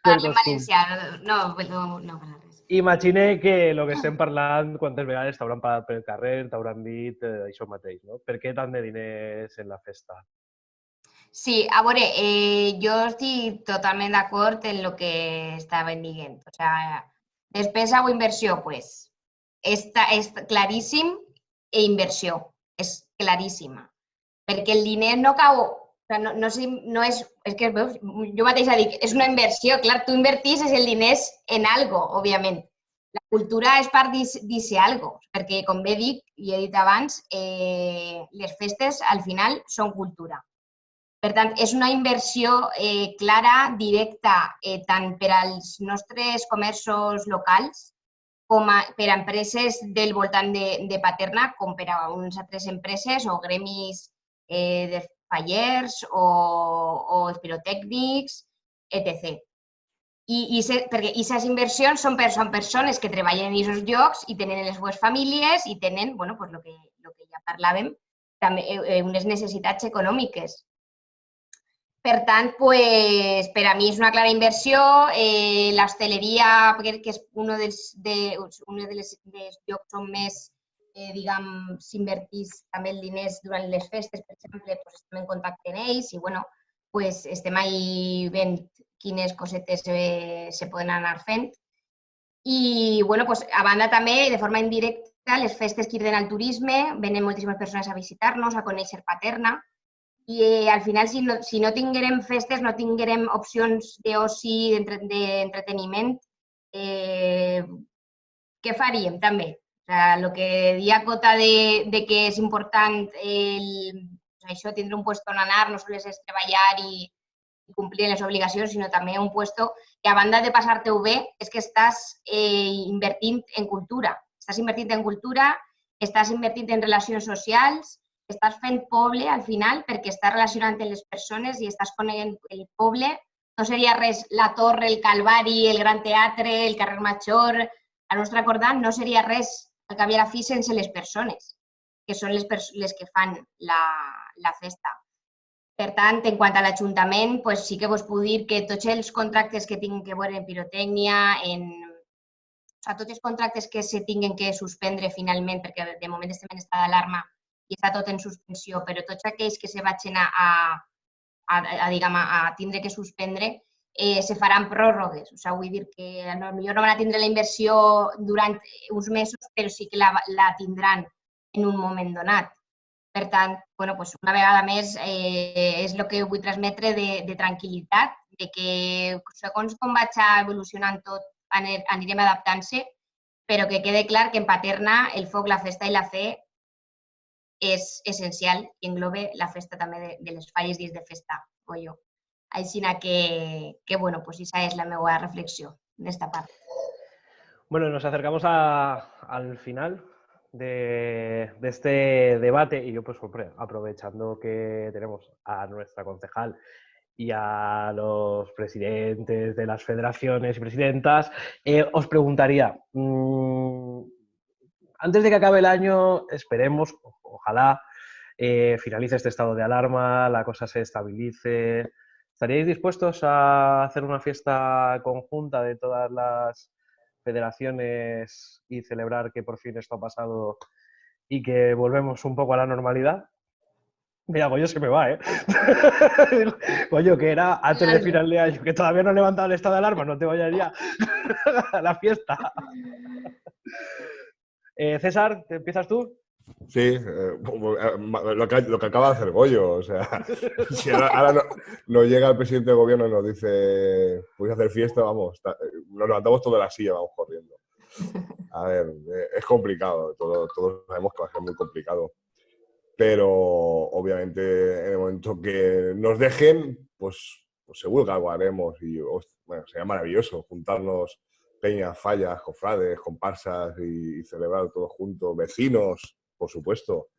Parlo en valencià, no parlar res. Imagine que el que estem parlant quantes vegades t'hauran parat pel carrer, t'hauran dit això mateix, no? Per què tant de diners en la festa? Sí, a veure, jo estic totalment d'acord en el que estaven dient. O sigui, despesa o inversió, pues, és claríssim e inversió, és claríssima. Perquè el diner no cau, no és que veus, jo mateixa dic, és una inversió, clar, tu invertisses el diners en algo, òbviament. La cultura és part d'eixe algo, perquè, com bé dic, i he dit abans, les festes al final són cultura. Per tant, és una inversió clara, directa, tant per als nostres comerços locals, per a empreses del voltant de Paterna, com per a unes altres empreses o gremis de fallers o pirotècnics, etc. Perquè aquestes inversions són persones que treballen en aquests llocs i tenen les seves famílies i tenen, bueno, pues el que ja parlàvem, també unes necessitats econòmiques. Per tant, pues, per a mi és una clara inversió. L'hostaleria, que és un dels llocs on més, diguem, s'invertís també els diners durant les festes, per exemple, pues, estem en contacte amb ells i, bueno, pues, estem ahí veient quines cosetes se poden anar fent. I, bueno, pues, a banda també, de forma indirecta, les festes criden al turisme, venen moltíssimes persones a visitar-nos, a conèixer Paterna, i al final, si no tinguérem festes, no tinguérem opcions d'oci, d'entreteniment, què faríem també? El que dia Cota de que és important això, tindre un lloc on anar, no només és treballar i complir les obligacions, sinó també un lloc que, a banda de passar-te-ho bé, és que estàs invertint en cultura. Estàs invertint en cultura, estàs invertint en relacions socials, estàs fent poble al final perquè estàs relacionant amb les persones i estàs coneguent el poble. No seria res la Torre, el Calvari, el Gran Teatre, el carrer Major, la nostra Cordant, no seria res al cap i a la fi sense les persones, que són les que fan la festa. Per tant, en quant a l'Ajuntament, sí que vos puc dir que tots els contractes que tinguin que veure en pirotècnia, tots els contractes que se tinguin que suspendre finalment, perquè de moment estem en estat d'alarma i està tot en suspensió, però tots aquells que se vagin a tindre que suspendre, se faran pròrrogues. Vull dir que potser no van a tindre la inversió durant uns mesos, però sí que la tindran en un moment donat. Per tant, una vegada més, és el que vull transmetre de tranquil·litat, de que segons com vaig evolucionant tot anirem adaptant-se, però que quede clar que en Paterna el foc, la festa i la fe és essencial i engloba la festa també de les falles dins de festa, jo. Així que, bueno, pues esa es la meva reflexió d'esta part. Bueno, nos acercamos al final de este debate y yo, pues, hombre, aprovechando que tenemos a nuestra concejal y a los presidentes de las federaciones y presidentas, os preguntaría, antes de que acabe el año, esperemos, ojalá, finalice este estado de alarma, la cosa se estabilice. ¿Estaríais dispuestos a hacer una fiesta conjunta de todas las federaciones y celebrar que por fin esto ha pasado y que volvemos un poco a la normalidad? Mira, Goyo se me va, ¿eh? Goyo, que era antes de final de año, que todavía no he levantado el estado de alarma, no te vayas ya a la fiesta. César, ¿empiezas tú? Sí, lo que acaba de hacer Goyo. O sea, si ahora no llega el presidente del gobierno y nos dice, ¿podéis hacer fiesta? Vamos, nos levantamos toda la silla, vamos corriendo. A ver, es complicado, todos sabemos que va a ser muy complicado. Pero obviamente en el momento que nos dejen, pues seguro que algo haremos y bueno, sería maravilloso juntarnos peñas, fallas, cofrades, comparsas y celebrar todos juntos, vecinos, por supuesto,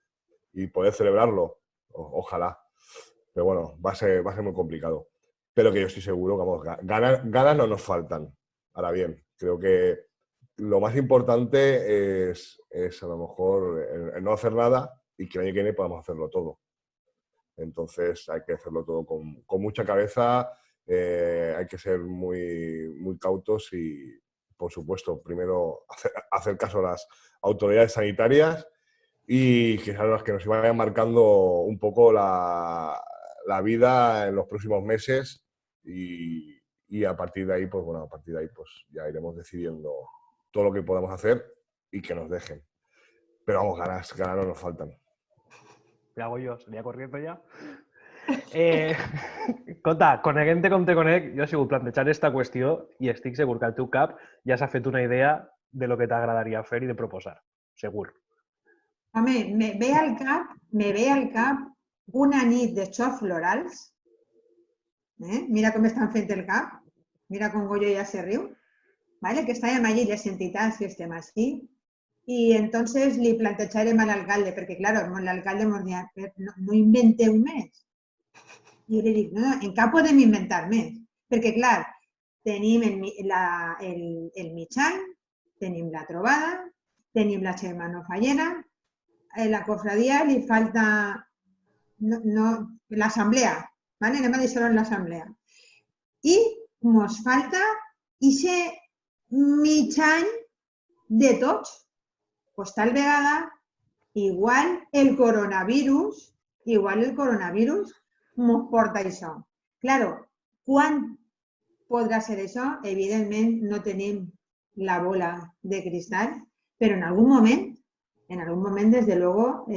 y poder celebrarlo, ojalá. Pero bueno, va a ser muy complicado. Pero que yo estoy seguro que, vamos, ganas no nos faltan. Ahora bien, creo que lo más importante es a lo mejor el no hacer nada y que el año que viene podamos hacerlo todo. Entonces hay que hacerlo todo con mucha cabeza, hay que ser muy, muy cautos y, por supuesto, primero hacer caso a las autoridades sanitarias y que sean las que nos vayan marcando un poco la vida en los próximos meses y a partir de ahí, pues bueno, ya iremos decidiendo todo lo que podamos hacer y que nos dejen. Pero vamos, ganas no nos faltan. ¿Qué hago yo? ¿Sería corriendo ya? Cota, coneguent-te com te conec, jo he sigut plantejant esta qüestió i estic segur que al teu cap ja s'ha fet una idea de lo que t'agradaria fer i de proposar. Segur. Home, me ve al cap una nit de xocs florals. Mira com estan fent el cap. Mira com Goyo ja se riu. ¿vale? Que estàvem allí les entitats que estem així, i entonces li plantejarem a l'alcalde, perquè, clar, l'alcalde ens dirà, no inventeu més. I jo li dic, no, encara podem inventar més, perquè, clar, tenim el mig any, tenim la trobada, tenim la setmana fallera, a la cofradia li falta l'assemblea, ¿vale? Anem a deixar-ho en l'assemblea. I ens falta aquest mig any de tots. Pues tal vegada, igual el coronavirus ens porta això. Claro, quan podrà ser això? Evidentment no tenim la bola de cristal, però en algun moment, des de luego,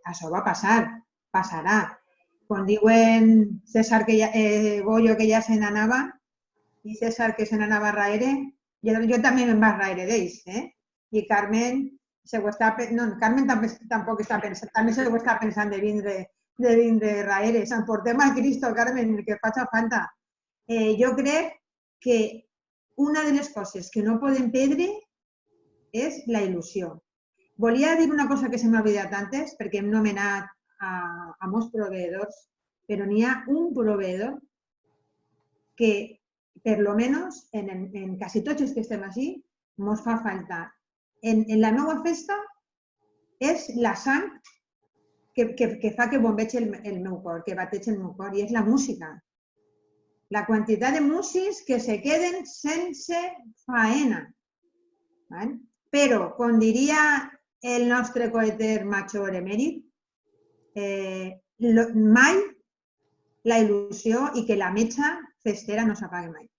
això va passar, passarà. Quan diuen César Goyo que ja se n'anava i César que se n'anava darrere, jo també me'n vaig darrere d'ells, i Carmen Carmen tampoc està pensant, també se ho està pensant de vindre darrere. S'emportem al Cristo, Carmen, el que faci falta. Jo crec que una de les coses que no podem perdre és la il·lusió. Volia dir una cosa que se m'ha oblidat antes, perquè hem nomenat a molts proveïdors, però n'hi ha un proveïdor que, per lo menos, en quasi tots els que estem així, ens fa falta. En la meva festa és la sang que fa que bombeig el meu cor, que bateig el meu cor, i és la música. La quantitat de músics que se queden sense faena. Però, com diria el nostre coeter major emèrit, mai la il·lusió i que la metxa festera no s'apague mai.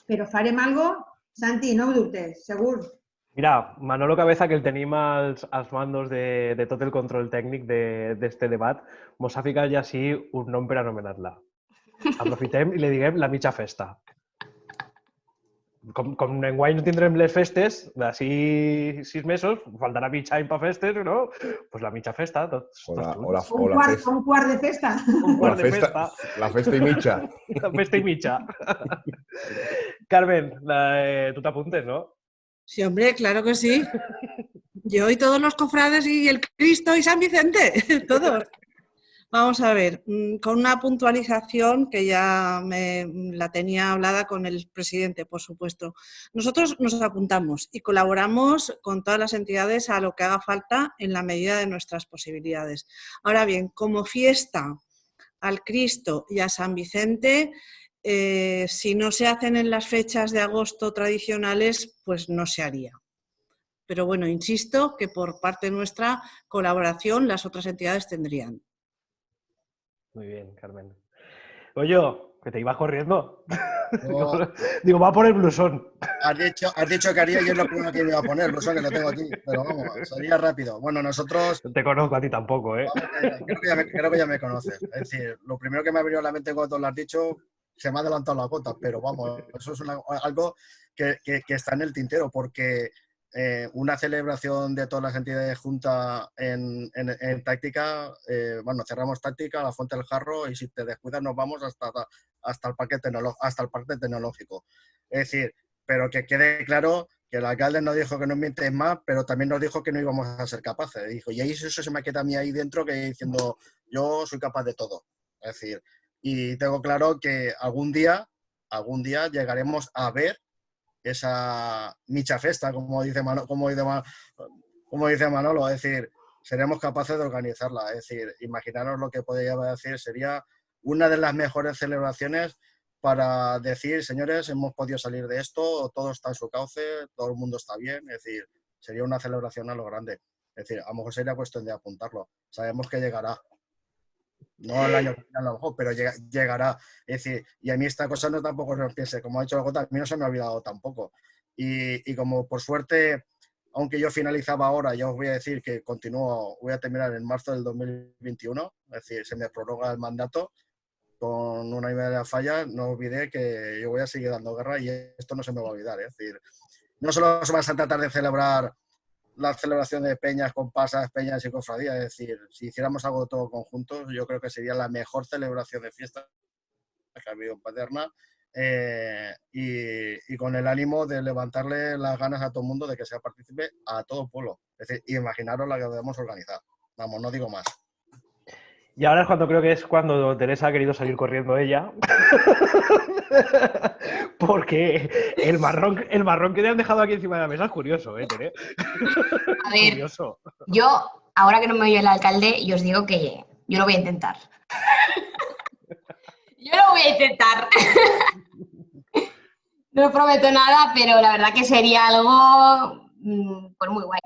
Però farem alguna cosa, Santi, no ho dubtes, segur. Mira, Manolo Cabeza, que el tenim als mandos de tot el control tècnic d'este debat, mos ha ficat ja així un nom per anomenar-la. Aprofitem i li diguem la mitja festa. Com enguany no tindrem les festes, d'ací 6 mesos, faltarà mig any per festes, no? Doncs la mitja festa, tots junts. Un quart de festa. Un quart de festa. La festa i mitja. La festa i mitja. Carmen, tu t'apuntes, no? Sí, hombre, claro que sí. Yo y todos los cofrades y el Cristo y San Vicente, todos. Vamos a ver, con una puntualización que ya la tenía hablada con el presidente, por supuesto. Nosotros nos apuntamos y colaboramos con todas las entidades a lo que haga falta en la medida de nuestras posibilidades. Ahora bien, como fiesta al Cristo y a San Vicente, si no se hacen en las fechas de agosto tradicionales, pues no se haría. Pero bueno, insisto que por parte nuestra colaboración las otras entidades tendrían. Muy bien, Carmen. Oye, que te ibas corriendo. No. Digo, va por el blusón. Has dicho que haría, yo es lo primero que me iba a poner, el blusón que lo tengo aquí, pero vamos, sería rápido. Bueno, nosotros... No te conozco a ti tampoco, ¿eh? Creo que ya me conoces. Es decir, lo primero que me ha venido a la mente cuando lo has dicho, se me ha adelantado la gota, pero vamos, eso es algo que está en el tintero, porque una celebración de todas las entidades juntas en táctica, bueno, cerramos táctica, la Fuente del Jarro, y si te descuidas nos vamos hasta el parque tecnológico. Es decir, pero que quede claro que el alcalde nos dijo que no mientes más, pero también nos dijo que no íbamos a ser capaces. Dijo, y ahí eso se me queda a mí ahí dentro, que diciendo, yo soy capaz de todo. Es decir, y tengo claro que algún día llegaremos a ver esa micha festa, como dice Manolo, es decir, seremos capaces de organizarla. Es decir, imaginaros lo que podría decir, sería una de las mejores celebraciones para decir, señores, hemos podido salir de esto, todo está en su cauce, todo el mundo está bien. Es decir, sería una celebración a lo grande. Es decir, a lo mejor sería cuestión de apuntarlo. Sabemos que llegará. No el año que viene a lo mejor, pero llegará. Es decir, y a mí esta cosa no tampoco se piense, como ha dicho la Gota, a mí no se me ha olvidado tampoco. Y como por suerte, aunque yo finalizaba ahora, ya os voy a decir que continúo, voy a terminar en marzo del 2021, es decir, se me prorroga el mandato con una y media falla, no olvidé que yo voy a seguir dando guerra y esto no se me va a olvidar. Es decir, no solo se va a tratar de celebrar la celebración de peñas, compasas, peñas y cofradías, es decir, si hiciéramos algo de todo conjunto, yo creo que sería la mejor celebración de fiesta que ha habido en Paterna, y con el ánimo de levantarle las ganas a todo el mundo de que sea partícipe a todo el pueblo. Es decir, imaginaros la que debemos organizar. Vamos, no digo más. Y ahora es cuando creo que es cuando Teresa ha querido salir corriendo ella. Porque el marrón que te han dejado aquí encima de la mesa es curioso, Tere. A ver, Curioso. yo, ahora que no me oye el alcalde, yo os digo que yo lo voy a intentar. Yo lo voy a intentar. No prometo nada, pero la verdad que sería algo pues muy guay.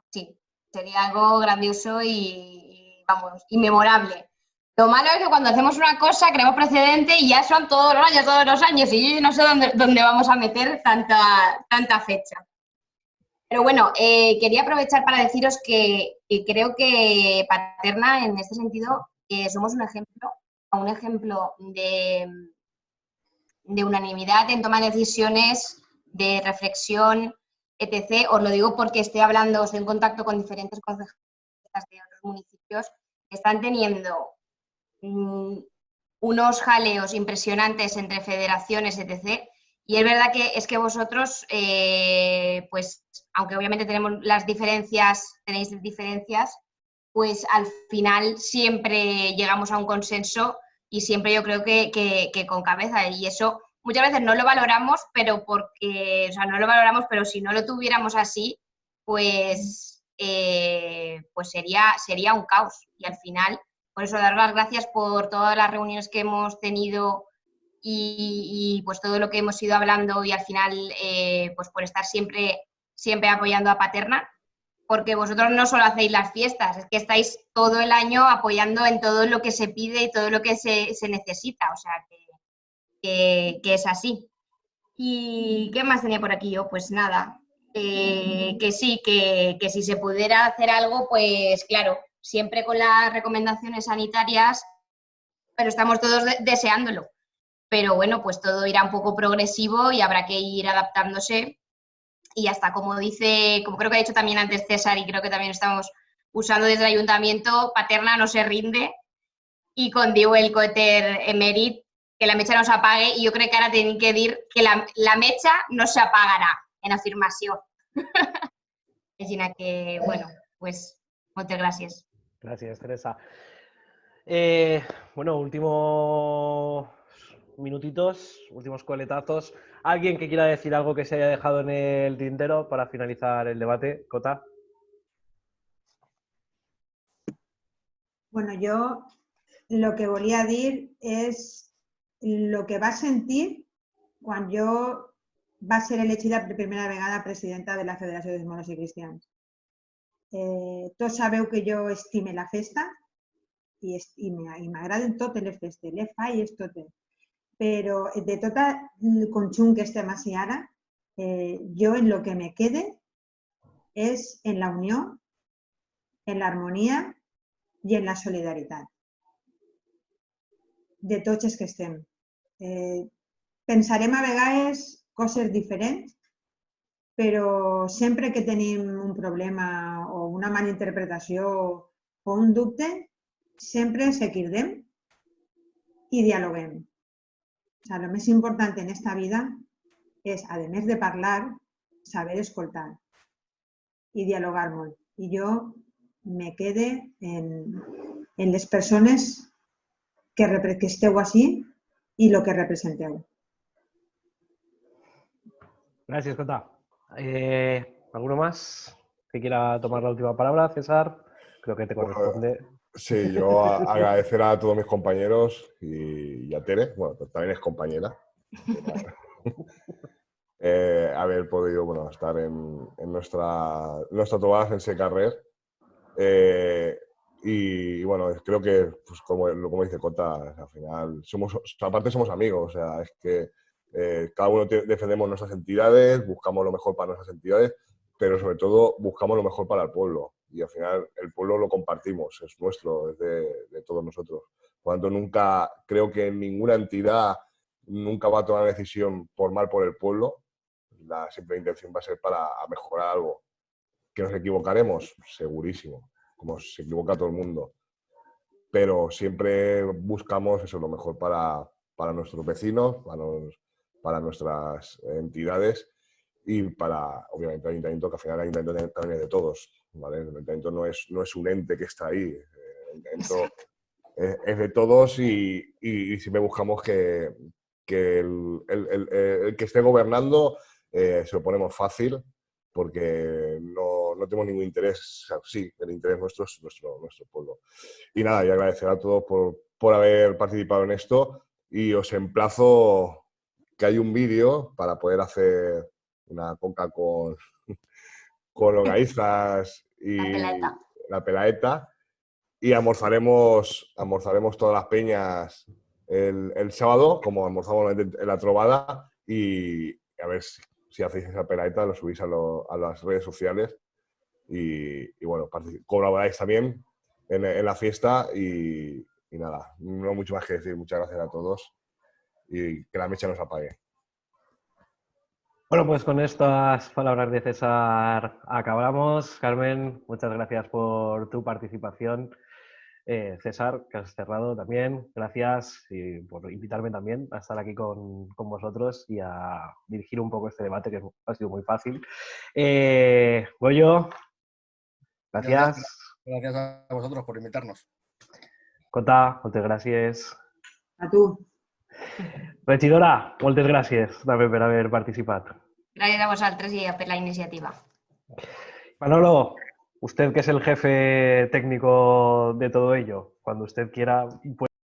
Sí, sería algo grandioso y vamos, inmemorable. Lo malo es que cuando hacemos una cosa creamos precedente y ya son todos los años, y yo no sé dónde vamos a meter tanta fecha. Pero bueno, quería aprovechar para deciros que creo que Paterna, en este sentido, somos un ejemplo de unanimidad en toma de decisiones, de reflexión, etc. Os lo digo porque estoy en contacto con diferentes concejales de otros municipios que están teniendo unos jaleos impresionantes entre federaciones, etc. Y es verdad que vosotros, pues, aunque obviamente tenéis diferencias, pues al final siempre llegamos a un consenso y siempre yo creo que con cabeza. Y eso muchas veces no lo valoramos, pero si no lo tuviéramos así, pues sería un caos. Y al final, por eso dar las gracias por todas las reuniones que hemos tenido y pues todo lo que hemos ido hablando, y al final pues por estar siempre apoyando a Paterna, porque vosotros no solo hacéis las fiestas, es que estáis todo el año apoyando en todo lo que se pide y todo lo que se necesita, o sea que es así. ¿Y qué más tenía por aquí yo? Pues nada, que sí, que si se pudiera hacer algo, pues claro, siempre con las recomendaciones sanitarias, pero estamos todos deseándolo. Pero bueno, pues todo irá un poco progresivo y habrá que ir adaptándose. Y hasta como creo que ha dicho también antes César, y creo que también estamos usando desde el ayuntamiento, Paterna no se rinde, y con Diu el coheter emerit, que la mecha no se apague, y yo creo que ahora tienen que decir que la mecha no se apagará, en afirmación. Así que, bueno, pues muchas gracias. Gracias, Teresa. Bueno, últimos minutitos, últimos coletazos. ¿Alguien que quiera decir algo que se haya dejado en el tintero para finalizar el debate? Cota. Bueno, yo lo que volia dir és el que va sentir quan jo va ser elegida per primera vegada presidenta de la Federació dels Moros i Cristians. Tots sabeu que jo estime la festa i m'agraden totes les festes, les falles, totes. Però de tot el conjunt que estem així ara, jo en el que me quede és en la unió, en l'harmonia i en la solidaritat de tots els que estem. Pensarem a vegades coses diferents, però sempre que tenim un problema o una mala interpretació o un dubte, sempre ens equidem i dialoguem. O sigui, el més important en esta vida és, a més de parlar, saber escoltar i dialogar molt. I jo me quede en les persones que esteu així i el que representeu. Gracias, Cota. ¿Alguno más que quiera tomar la última palabra, César? Creo que te corresponde. Sí, yo agradecer a todos mis compañeros y a Tere, bueno, pues también es compañera, haber podido estar en nuestra tomada en ese carrer. Y bueno, creo que, pues como dice Cota, al final aparte somos amigos, o sea, es que cada uno defendemos nuestras entidades, buscamos lo mejor para nuestras entidades, pero sobre todo buscamos lo mejor para el pueblo. Y al final el pueblo lo compartimos, es nuestro, es de todos nosotros. Por lo tanto, creo que ninguna entidad nunca va a tomar una decisión por mal por el pueblo. La simple intención va a ser para mejorar algo. ¿Que nos equivocaremos? Segurísimo, como se equivoca todo el mundo. Pero siempre buscamos eso, lo mejor para nuestros vecinos, para nuestras entidades y para, obviamente, el ayuntamiento, que al final el ayuntamiento también es de todos, ¿vale? El ayuntamiento no es un ente que está ahí, el ayuntamiento es de todos y siempre buscamos que el que esté gobernando se lo ponemos fácil porque no tenemos ningún interés, o sea, sí, el interés nuestro es nuestro pueblo. Y nada, y agradecer a todos por haber participado en esto y os emplazo que hay un vídeo para poder hacer una coca con longanizas y la pelaeta. Y almorzaremos todas las peñas el sábado, como almorzamos en la trovada, y a ver si hacéis esa pelaeta, lo subís a las redes sociales y bueno, colaboráis también en la fiesta y nada, no mucho más que decir. Muchas gracias a todos y que la mecha nos apague. Bueno, pues con estas palabras de César acabamos. Carmen, muchas gracias por tu participación. César, que has cerrado también, gracias y por invitarme también a estar aquí con vosotros y a dirigir un poco este debate que ha sido muy fácil. Goyo, gracias. Gracias a vosotros por invitarnos. Cota, moltes gràcies. A tu. Regidora, moltes gràcies també per haver participat. Gràcies a vosaltres i per la iniciativa. Manolo, usted que es el jefe técnico de todo ello, cuando usted quiera...